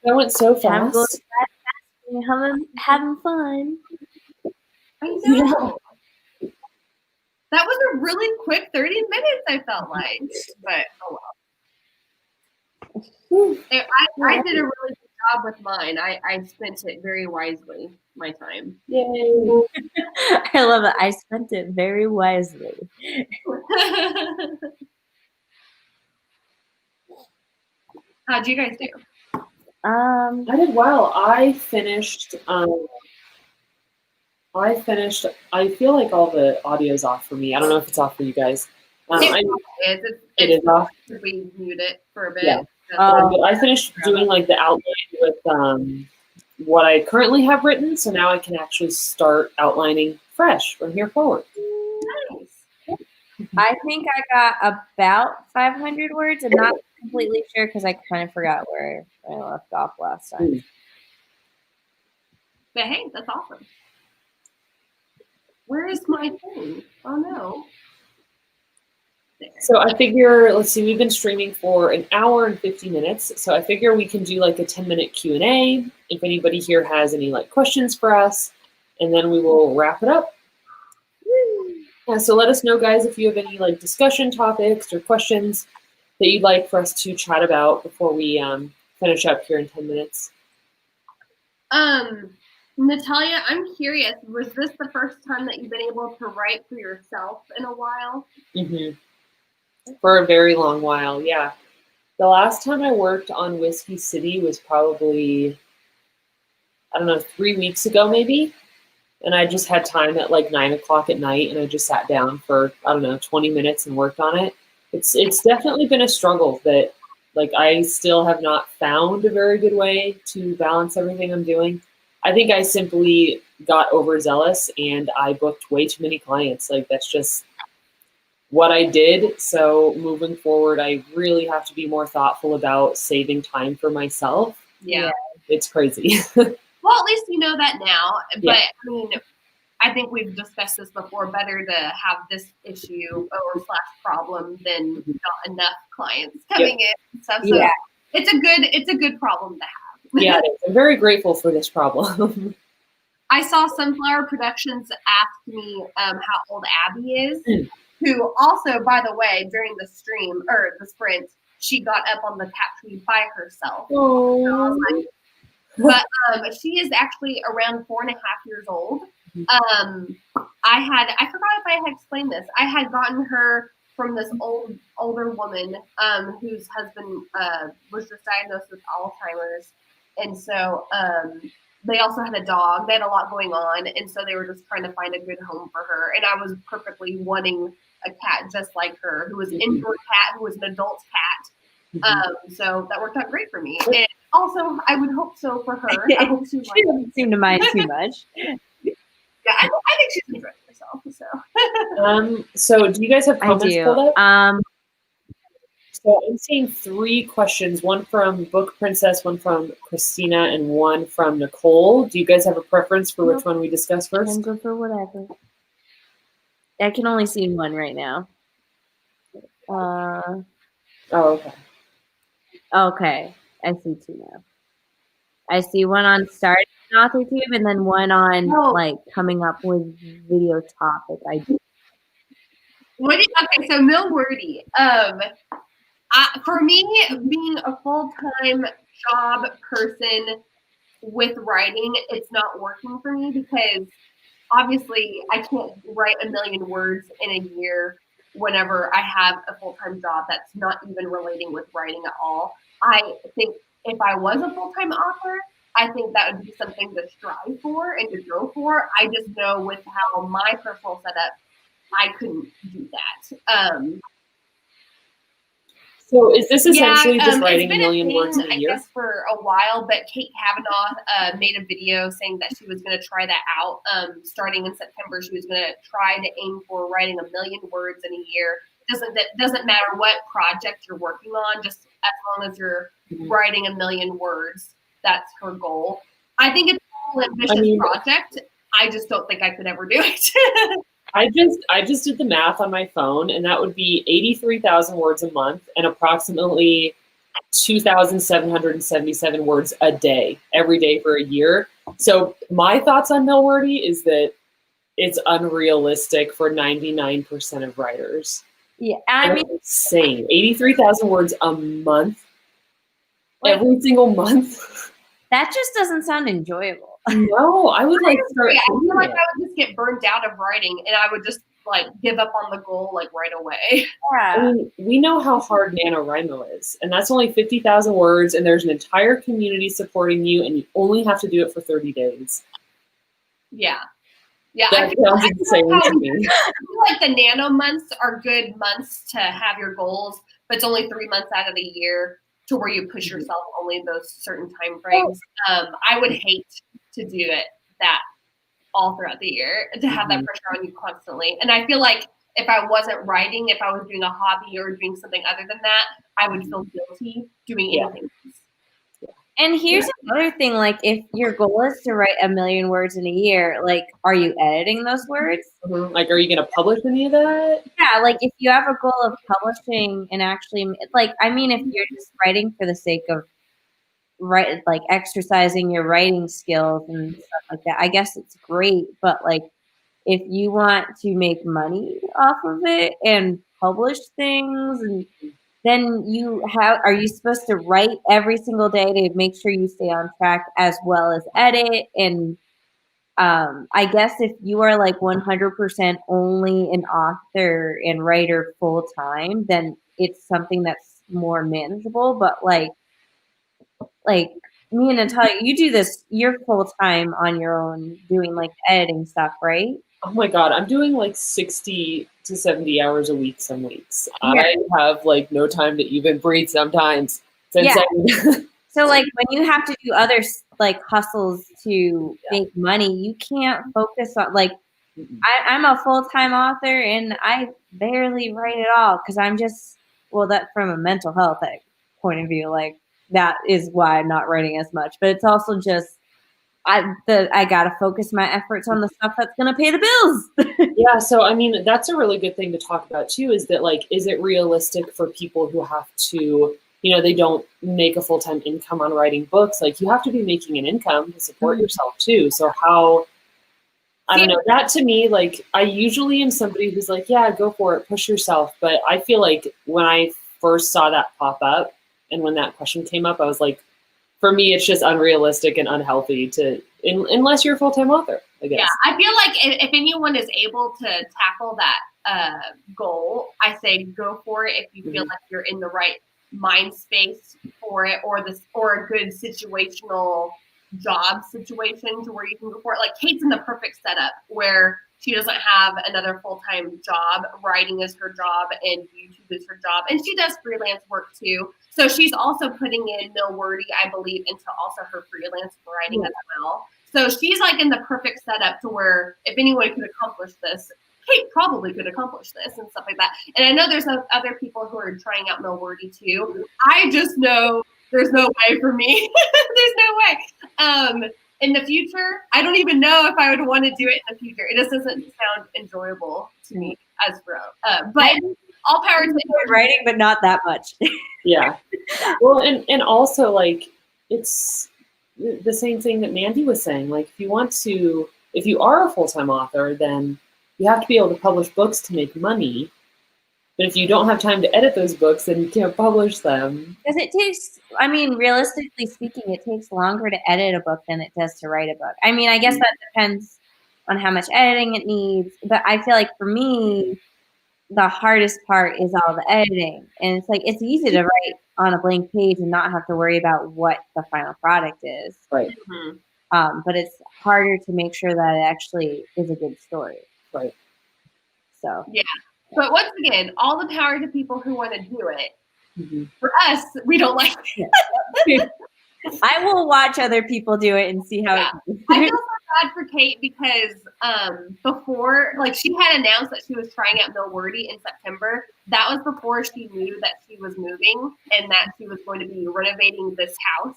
That went so Time goes fast. fast. Having fun. I know. Yeah. That was a really quick 30 minutes, I felt like. But oh well. I did a really good job with mine. I spent it very wisely, my time. Yay. I love it. I spent it very wisely. How'd you guys do? I did well. I finished. I feel like all the audio's off for me. I don't know if it's off for you guys. It is off. We mute it for a bit. Yeah. I finished doing like the outline with what I currently have written, so now I can actually start outlining fresh from here forward. Nice. I think I got about 500 words. I'm not completely sure because I kind of forgot where I left off last time. But hey, that's awesome. Where is my thing? Oh no. So I figure, let's see, we've been streaming for an hour and 50 minutes. So I figure we can do like a 10-minute Q&A if anybody here has any like questions for us, and then we will wrap it up. Yeah, so let us know, guys, if you have any like discussion topics or questions that you'd like for us to chat about before we finish up here in 10 minutes. Natalia, I'm curious, was this the first time that you've been able to write for yourself in a while? Mm-hmm. For a very long while, yeah. The last time I worked on Whiskey City was probably, I don't know, 3 weeks ago maybe. And I just had time at like 9 o'clock at night, and I just sat down for, I don't know, 20 minutes and worked on it. It's definitely been a struggle that like I still have not found a very good way to balance everything I'm doing. I think I simply got overzealous and I booked way too many clients. Like that's just what I did. So moving forward, I really have to be more thoughtful about saving time for myself. Yeah. It's crazy. Well, at least you know that now. But Yeah. I mean, I think we've discussed this before. Better to have this issue or / problem than not enough clients coming in and stuff. So it's a good problem to have. Yeah, it is. I'm very grateful for this problem. I saw Sunflower Productions ask me how old Abby is, who also, by the way, during the stream or the sprint, she got up on the cat tree by herself. Oh. But she is actually around 4.5 years old. I forgot if I had explained this. I had gotten her from this older woman whose husband was just diagnosed with Alzheimer's. And so they also had a dog. They had a lot going on. And so they were just trying to find a good home for her. And I was perfectly wanting a cat just like her, who was an indoor cat, who was an adult cat. So that worked out great for me. And also, I would hope so for her. I hope she doesn't seem to mind too much. Yeah, I think she's enjoying herself. So do you guys have comments pulled up? So I'm seeing 3 questions, one from Book Princess, one from Christina, and one from Nicole. Do you guys have a preference for which one we discuss first? I'm good for whatever. I can only see one right now. Oh, okay. Okay, I see 2 now. I see one on starting AuthorTube and then one on like coming up with video topic. Okay, so Mill Wordy. For me, being a full-time job person with writing, it's not working for me because obviously I can't write 1 million words in a year whenever I have a full-time job that's not even relating with writing at all. I think if I was a full-time author, I think that would be something to strive for and to go for. I just know with how my personal setup, I couldn't do that. So is this essentially just writing 1 million words in a year? I guess for a while, but Kate Kavanaugh made a video saying that she was going to try that out. Starting in September, she was going to try to aim for writing 1 million words in a year. Doesn't matter what project you're working on, just as long as you're writing 1 million words, that's her goal. I think it's an ambitious project. I just don't think I could ever do it. I just did the math on my phone, and that would be 83,000 words a month and approximately 2,777 words a day, every day for a year. So my thoughts on Millwordy is that it's unrealistic for 99% of writers. Yeah, I mean, insane. 83,000 words a month, every single month. That just doesn't sound enjoyable. No, I would like start. I feel like I would just get burnt out of writing, and I would just like give up on the goal like right away. Yeah. I mean, we know how hard Nanowrimo is, and that's only 50,000 words, and there's an entire community supporting you, and you only have to do it for 30 days. Yeah. Yeah, that sounds insane to me. I feel like the nano months are good months to have your goals, but it's only 3 months out of the year to where you push yourself only those certain time frames. I would hate to do it that all throughout the year, to have that pressure on you constantly. And I feel like if I wasn't writing, if I was doing a hobby or doing something other than that, I would feel guilty doing anything else. And here's another thing, like if your goal is to write 1 million words in a year, like are you editing those words? Like, are you going to publish any of that? Yeah, like if you have a goal of publishing and actually, like, I mean, if you're just writing for the sake of like exercising your writing skills and stuff like that, I guess it's great. But like, if you want to make money off of it and publish things, and then are you supposed to write every single day to make sure you stay on track as well as edit? And I guess if you are like 100% only an author and writer full time, then it's something that's more manageable. But like me and Natalia, you do this, you're full time on your own doing like editing stuff, right? Oh my God, I'm doing like 60 to 70 hours a week some weeks. Yeah. I have like no time to even breathe sometimes. It's insane. So like when you have to do other like hustles to make money, you can't focus on like, I'm a full-time author and I barely write at all because I'm just, well, that from a mental health point of view, like that is why I'm not writing as much. But it's also just I gotta focus my efforts on the stuff that's gonna pay the bills. Yeah, so I mean that's a really good thing to talk about too. Is that like, is it realistic for people who have to, you know, they don't make a full-time income on writing books? Like you have to be making an income to support yourself too. So how? I don't know. That to me, like I usually am somebody who's like, yeah, go for it, push yourself. But I feel like when I first saw that pop up and when that question came up, I was like, for me, it's just unrealistic and unhealthy unless you're a full-time author, I guess. Yeah, I feel like if anyone is able to tackle that goal, I say go for it if you feel like you're in the right mind space for it, or a good situational job situation to where you can go for it. Like Kate's in the perfect setup where she doesn't have another full-time job. Writing is her job and YouTube is her job. And she does freelance work too. So she's also putting in Millwordy, I believe, into also her freelance writing as well. So she's like in the perfect setup to where if anyone could accomplish this, Kate probably could accomplish this and stuff like that. And I know there's other people who are trying out Millwordy too. I just know there's no way for me. There's no way. In the future, I don't even know if I would want to do it in the future. It just doesn't sound enjoyable to me as bro. But all power to writing, but not that much. Yeah. Well, and also like it's the same thing that Mandy was saying. Like if you are a full-time author, then you have to be able to publish books to make money. But if you don't have time to edit those books, then you can't publish them. Because it takes, I mean, realistically speaking, it takes longer to edit a book than it does to write a book. I mean, I guess that depends on how much editing it needs. But I feel like for me, the hardest part is all the editing. And it's like, it's easy to write on a blank page and not have to worry about what the final product is. Right. But it's harder to make sure that it actually is a good story. Right. So. Yeah. But once again, all the power to people who want to do it. For us, we don't like it. I will watch other people do it and see how it goes. I feel so bad for Kate because before, like she had announced that she was trying out Millwordy in September. That was before she knew that she was moving and that she was going to be renovating this house.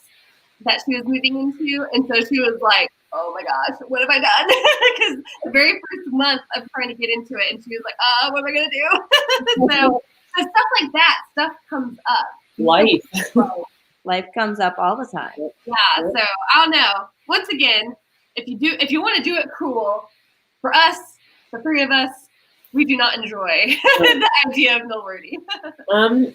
that she was moving into. And so she was like, oh my gosh, what have I done? Because the very first month of trying to get into it, and she was like, what am I going to do? So stuff like that, stuff comes up. Life comes up all the time. Yeah, so I don't know. Once again, if you want to do it cool, for us, the three of us, we do not enjoy the idea of no wording.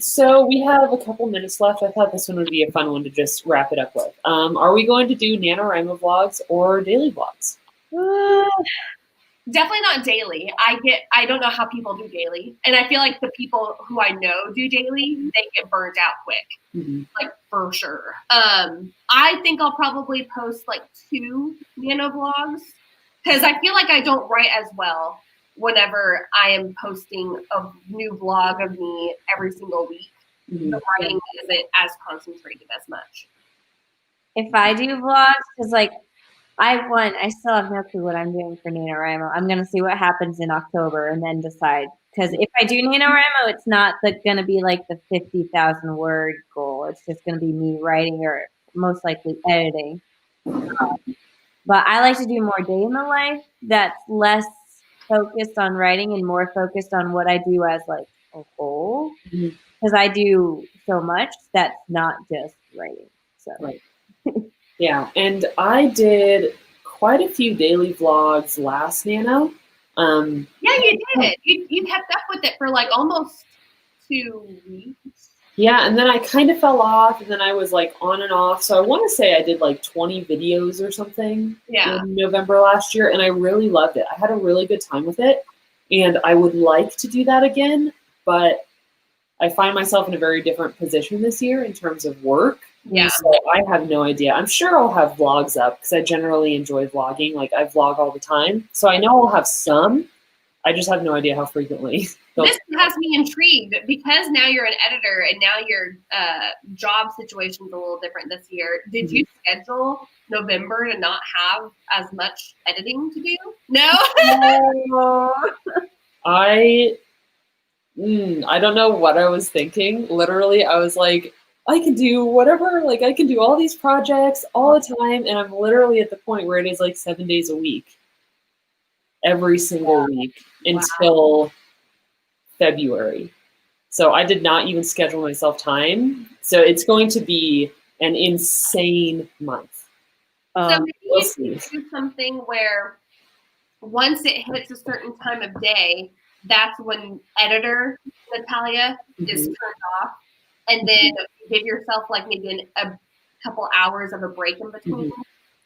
So we have a couple minutes left. I thought this one would be a fun one to just wrap it up with. Are we going to do NaNoWrimo vlogs or daily vlogs? Definitely not daily. I don't know how people do daily. And I feel like the people who I know do daily, they get burnt out quick. Like for sure. I think I'll probably post like 2 nano vlogs because I feel like I don't write as well whenever I am posting a new vlog of me every single week. The writing isn't as concentrated as much. If I do vlogs, because like I still have no clue what I'm doing for NaNoWrimo. I'm gonna see what happens in October and then decide. Because if I do NaNoWrimo, it's not gonna be like the 50,000 word goal. It's just gonna be me writing or most likely editing. But I like to do more day in the life that's less focused on writing and more focused on what I do as like a whole. Because I do so much that's not just writing. So. Right. Yeah, and I did quite a few daily vlogs last Nano. Yeah, you did. You kept up with it for like almost 2 weeks. Yeah, and then I kind of fell off, and then I was like on and off. So I want to say I did like 20 videos or something in November last year, and I really loved it. I had a really good time with it, and I would like to do that again, but I find myself in a very different position this year in terms of work. Yeah. So I have no idea. I'm sure I'll have vlogs up because I generally enjoy vlogging. Like I vlog all the time. So I know I'll have some. I just have no idea how frequently. This has me intrigued because now you're an editor and now your job situation is a little different this year. Did you schedule November to not have as much editing to do? No? I don't know what I was thinking. Literally, I was like, I can do whatever, like I can do all these projects all the time. And I'm literally at the point where it is like 7 days a week, every single week until February. So I did not even schedule myself time. So it's going to be an insane month. So maybe you can do something where once it hits a certain time of day, that's when editor Natalia is turned off. And then give yourself like maybe a couple hours of a break in between.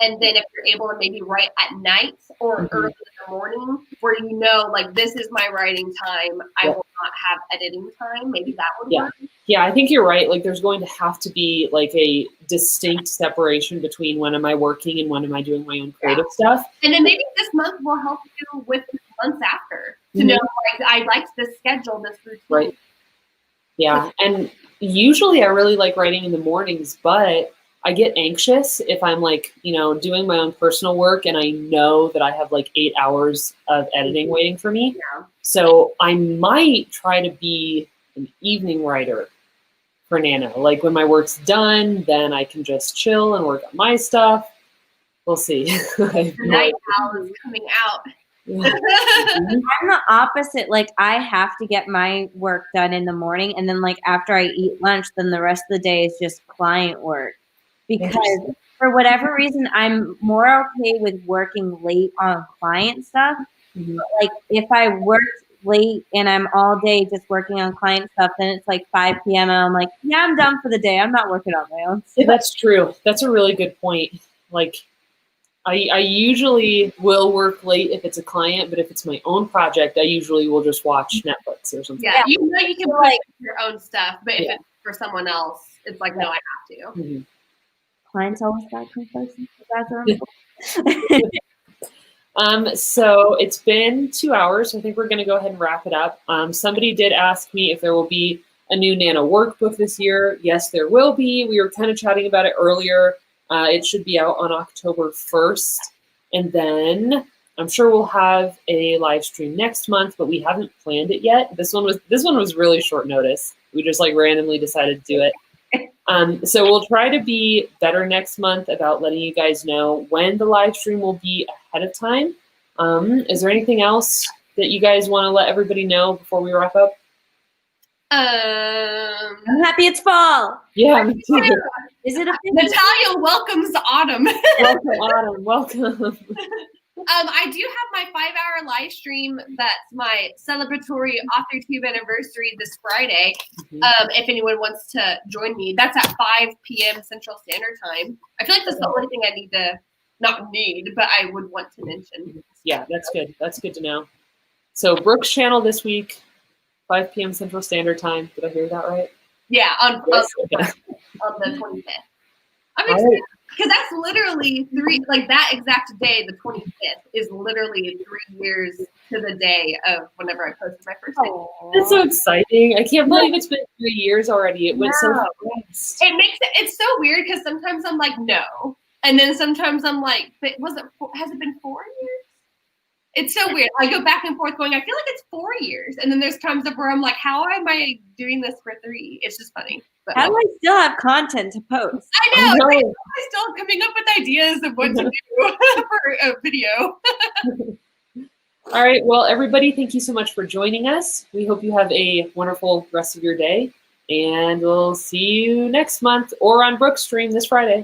And then if you're able to maybe write at night or early in the morning where you know, like, this is my writing time, I will not have editing time, maybe that would work. Yeah, I think you're right. Like, there's going to have to be, like, a distinct separation between when am I working and when am I doing my own creative stuff. And then maybe this month will help you with months after to know, like, I liked this schedule, this routine. Right. Yeah, and usually I really like writing in the mornings, but I get anxious if I'm like, you know, doing my own personal work and I know that I have like 8 hours of editing waiting for me. So I might try to be an evening writer for Nano. Like when my work's done, then I can just chill and work on my stuff. We'll see. The night owl is coming out. I'm the opposite. Like I have to get my work done in the morning, and then like after I eat lunch, then the rest of the day is just client work. Because for whatever reason, I'm more okay with working late on client stuff. But like if I work late and I'm all day just working on client stuff, then it's like 5 p.m. and I'm like, yeah, I'm done for the day. I'm not working on my own stuff. Yeah, that's true. That's a really good point. Like I usually will work late if it's a client, but if it's my own project, I usually will just watch Netflix or something. Yeah, you know you can put your own stuff, but if it's for someone else, it's like, no, I have to. Clients always got to come first. So it's been 2 hours. I think we're going to go ahead and wrap it up. Somebody did ask me if there will be a new Nano workbook this year. Yes, there will be. We were kind of chatting about it earlier. It should be out on October 1st. And then I'm sure we'll have a live stream next month, but we haven't planned it yet. This one was really short notice. We just like randomly decided to do it. So we'll try to be better next month about letting you guys know when the live stream will be ahead of time. Is there anything else that you guys want to let everybody know before we wrap up? I'm happy it's fall. Yeah, me too. Is it a Natalia welcomes autumn. Welcome, Autumn. Welcome. I do have my 5-hour live stream. That's my celebratory AuthorTube anniversary this Friday. If anyone wants to join me, that's at 5 p.m. Central Standard Time. I feel like that's the only thing I need to, not need, but I would want to mention. Yeah, that's good. That's good to know. So Brooke's channel this week, 5 p.m. Central Standard Time. Did I hear that right? Yeah, on Yes, the 25th. I'm excited because that's literally that exact day, the 25th, is literally 3 years to the day of whenever I posted my first video. That's so exciting. I can't believe it's been 3 years already. It went so fast. It's so weird because sometimes I'm like, no. And then sometimes I'm like, but has it been 4 years? It's so weird. I go back and forth going, I feel like it's 4 years. And then there's times where I'm like, how am I doing this for 3? It's just funny. But how do I still have content to post? I know. I'm still coming up with ideas of what to do for a video. All right. Well, everybody, thank you so much for joining us. We hope you have a wonderful rest of your day. And we'll see you next month or on Brooke's stream this Friday.